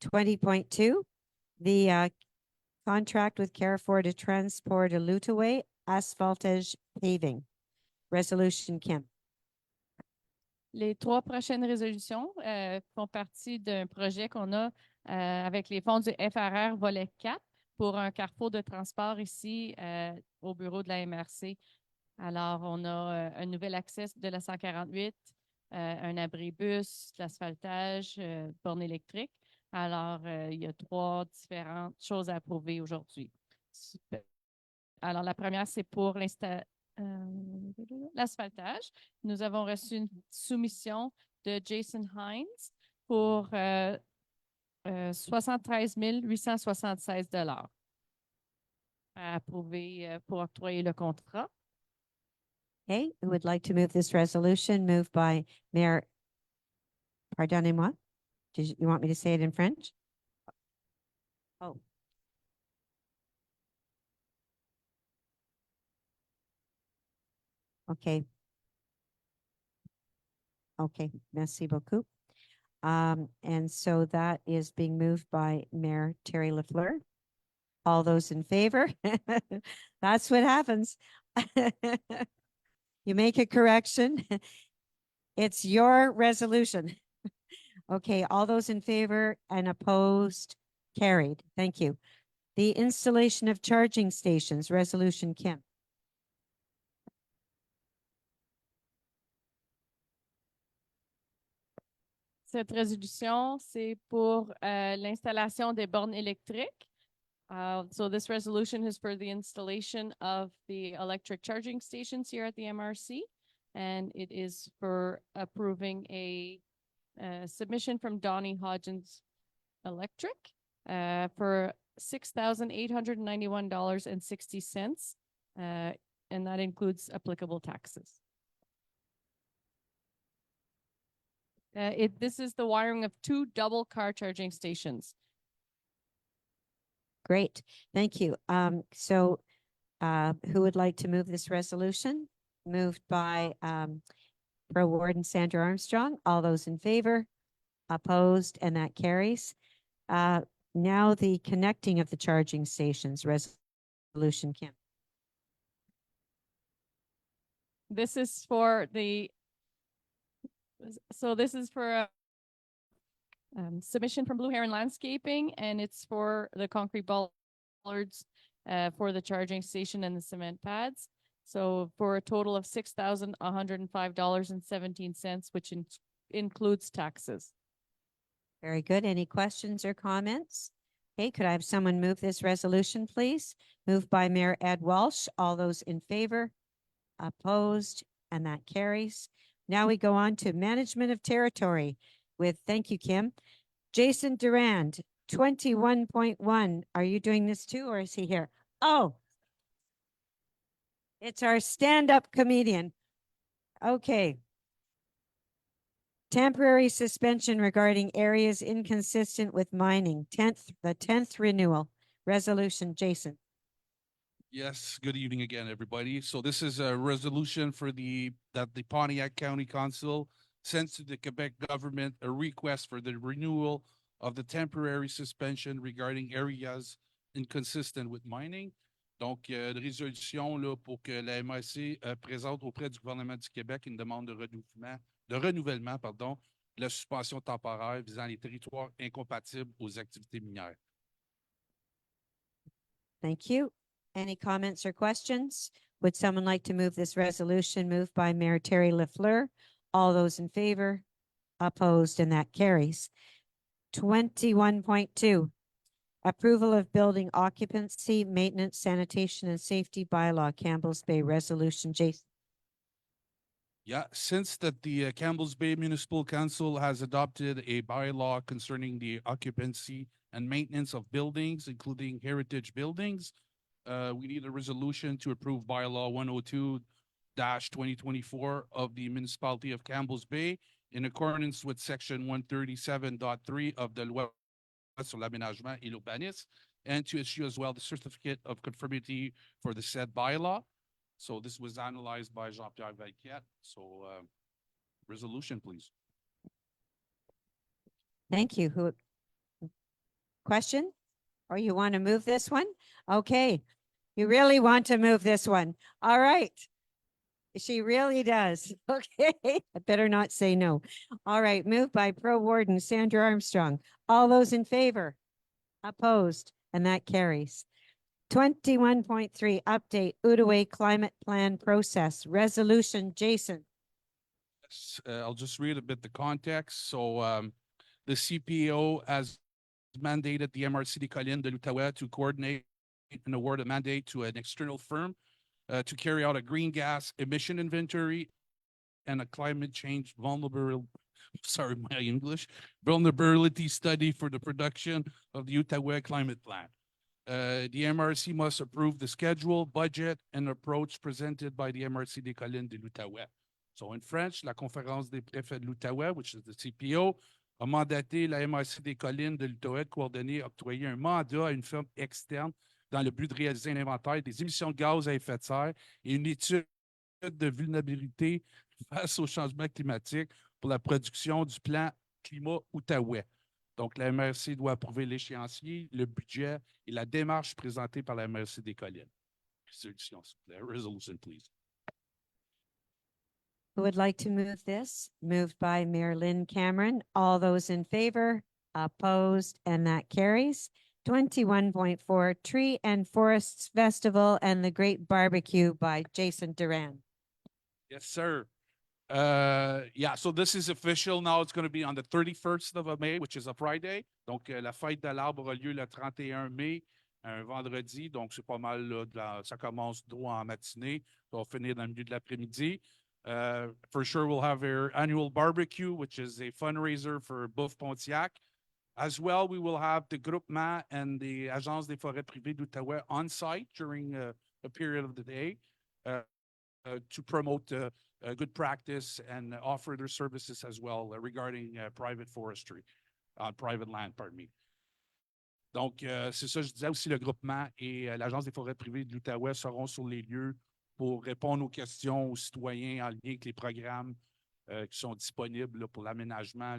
20.2, the contract with Carrefour to transport a Lutaway asphaltage paving. Resolution, Kim. Les 3 prochaines résolutions font partie d'un projet qu'on a avec les fonds du FRR volet 4 pour un carrefour de transport ici au bureau de la MRC. Alors, on a un nouvel accès de la 148, un abribus, l'asphaltage, borne électrique. Alors, il y a 3 différentes choses à approuver aujourd'hui. Alors, la première, c'est pour l'asphaltage. Nous avons reçu une soumission de Jason Hines pour 73 876 $ à approuver pour octroyer le contrat. Okay, who would like to move this resolution? Moved by Mayor, pardonnez-moi. You want me to say it in French? Oh. Okay. Okay, merci beaucoup. And so that is being moved by Mayor Terry Lafleur. All those in favor? That's what happens. You make a correction. It's your resolution. Okay, all those in favor and opposed, carried. Thank you. The installation of charging stations, resolution, Kim. Cette résolution, c'est pour l'installation des bornes électriques. So this resolution is for the installation of the electric charging stations here at the MRC, and it is for approving a submission from Donnie Hodgins Electric for $6,891.60, and that includes applicable taxes. This is the wiring of 2 double car charging stations. Great, thank you. Who would like to move this resolution? Moved by Pro Warden Sandra Armstrong. All those in favor? Opposed? And that carries. Now the connecting of the charging stations resolution, Kim. This is for the, so this is for a submission from Blue Heron Landscaping, and it's for the concrete bollards for the charging station and the cement pads. So for a total of $6,105.17, which includes taxes. Very good. Any questions or comments? Okay, could I have someone move this resolution, please? Moved by Mayor Ed Walsh. All those in favor? Opposed? And that carries. Now we go on to management of territory with, thank you, Kim. Jason Durand, 21.1. Are you doing this too, or is he here? Oh, it's our stand-up comedian. Okay. Temporary suspension regarding areas inconsistent with mining. The 10th renewal resolution, Jason. Yes, good evening again, everybody. So this is a resolution for that the Pontiac County Council sends to the Quebec government a request for the renewal of the temporary suspension regarding areas inconsistent with mining. Donc, une résolution là, pour que la MRC présente auprès du gouvernement du Québec une demande de renouvellement, de la suspension temporaire visant les territoires incompatibles aux activités minières. Thank you. Any comments or questions? Would someone like to move this resolution? Moved by Mayor Terry Lafleur. All those in favor? Opposed, and that carries. 21.2. Approval of building occupancy, maintenance, sanitation, and safety bylaw, Campbell's Bay resolution, Jason. Yeah, since that the Campbell's Bay Municipal Council has adopted a bylaw concerning the occupancy and maintenance of buildings, including heritage buildings, we need a resolution to approve bylaw 102-2024 of the municipality of Campbell's Bay in accordance with section 137.3 of the Loi sur l'aménagement et l'urbanisme, and to issue as well the certificate of conformity for the said bylaw. So this was analyzed by Jean-Pierre Valquette. So resolution, please. Thank you. Question? Or you want to move this one? Okay. You really want to move this one. All right. She really does. Okay. I better not say no. All right. Moved by Pro Warden Sandra Armstrong. All those in favor? Opposed? And that carries. 21.3 update Outaouais climate plan process resolution, Jason. I'll just read a bit the context. So the CPO has mandated the MRC des Collines de l'Outaouais to coordinate and award a mandate to an external firm to carry out a green gas emission inventory and a climate change vulnerability study for the production of the Outaouais climate plan. The MRC must approve the schedule, budget, and approach presented by the MRC des Collines de l'Outaouais. So in French, la Conférence des préfets de l'Outaouais, which is the CPO, a mandaté la MRC des Collines de l'Outaouais de coordonner et octroyer un mandat à une firme externe dans le but de réaliser un inventaire des émissions de gaz à effet de serre et une étude de vulnérabilité face au changement climatique pour la production du plan climat Outaouais. Donc, la MRC doit approuver l'échéancier, le budget et la démarche présentée par la MRC des Collines. Resolution, please. Who would like to move this? Moved by Mayor Lynn Cameron. All those in favor? Opposed? And that carries. 21.4 Tree and Forests Festival and the Great Barbecue by Jason Duran. Yes, sir. Yeah, so this is official now. It's going to be on the 31st of May, which is a Friday. Donc, la fête de l'arbre aura lieu le 31 mai, un vendredi. Donc, c'est pas mal, là, ça commence droit en matinée. Ça va finir dans le milieu de l'après-midi. For sure, we'll have our annual barbecue, which is a fundraiser for Boeuf Pontiac. As well, we will have the Groupement and the Agence des Forêts Privées d'Outaouais on site during a period of the day. to promote good practice and offer their services as well regarding private forestry, on private land, pardon me. Donc, c'est ça, je disais aussi, le groupement et l'Agence des forêts privées de l'Outaouais seront sur les lieux pour répondre aux questions aux citoyens en lien avec les programmes qui sont disponibles là, pour l'aménagement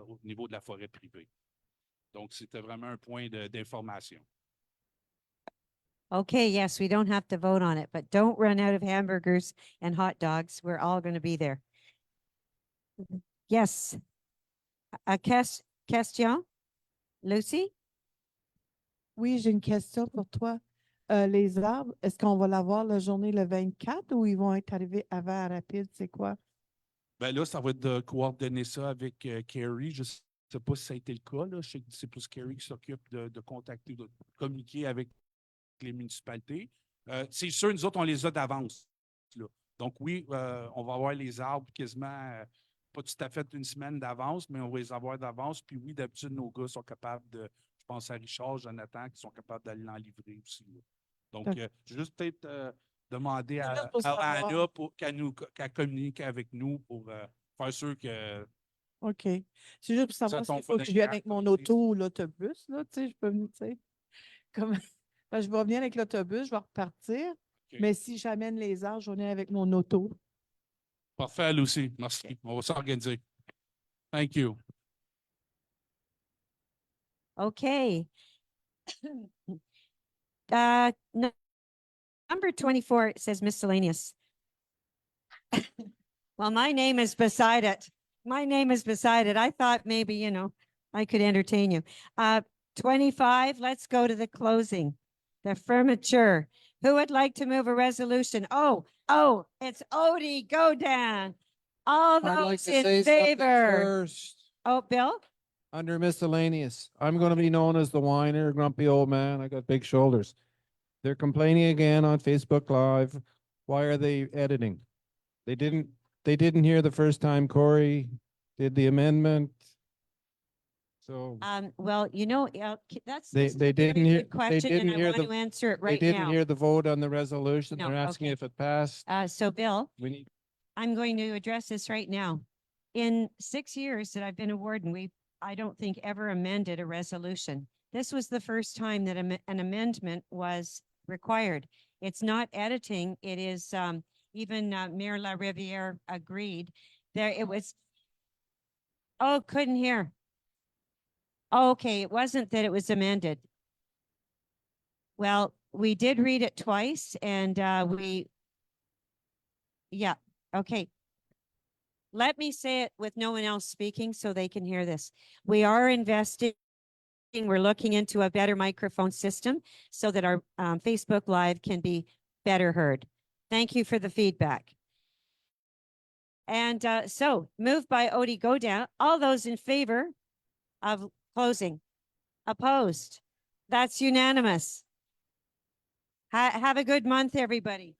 au niveau de la forêt privée. Donc, c'était vraiment un point d'information. Okay, yes, we don't have to vote on it, but don't run out of hamburgers and hot dogs. We're all going to be there. Yes. A question? Lucy? Oui, j'ai une question pour toi. Les arbres, est-ce qu'on va l'avoir la journée le 24 ou ils vont être arrivés avant à Rapide? C'est quoi? Ben là, ça va être de coordonner ça avec Carrie. Je ne sais pas si ça a été le cas. Là. Je sais que c'est plus Carrie qui s'occupe de contacter, de communiquer avec les municipalités. C'est sûr, nous autres, on les a d'avance. Donc oui, on va avoir les arbres quasiment, pas tout à fait une semaine d'avance, mais on va les avoir d'avance. Puis oui, d'habitude, nos gars sont capables de, je pense à Richard, Jonathan, qui sont capables d'aller l'en livrer aussi. Là. Donc, je vais juste peut-être demander à Anna qu'elle communique avec nous pour faire sûr que. OK. C'est juste pour savoir s'il faut que je vienne avec mon auto ou l'autobus, là, tu sais, je peux venir, tu sais. Comme, ben, je vais venir avec l'autobus, je vais repartir. Okay. Mais si j'amène les arbres, je vais venir avec mon auto. Parfait, Lucie. Merci. Okay. On va s'organiser. Thank you. Okay. Number 24 says miscellaneous. Well, my name is beside it. My name is beside it. I thought maybe, you know, I could entertain you. 25, let's go to the closing. The furniture. Who would like to move a resolution? Oh, it's Odie. Go down. All I'd like those to say in something favor. first. Oh, Bill? Under miscellaneous, I'm going to be known as the whiner, grumpy old man. I got big shoulders. They're complaining again on Facebook Live. Why are they editing? They didn't hear the first time Corey did the amendment. So Well, you know, that's they this is a very didn't hear good question, and I want to answer it right they didn't now. hear the vote on the resolution. No, They're asking okay. if it passed. So Bill, We need I'm going to address this right now. In 6 years that I've been a warden, I don't think ever amended a resolution. This was the first time that an amendment was required. It's not editing. It is, even Mayor La Riviere agreed there. It was, oh, couldn't hear. Oh, okay. It wasn't that it was amended. Well, we did read it twice and yeah, okay. Let me say it with no one else speaking so they can hear this. We are investing. We're looking into a better microphone system so that our Facebook Live can be better heard. Thank you for the feedback. And so moved by Odie Godin. All those in favor of closing? Opposed? That's unanimous. Have a good month, everybody.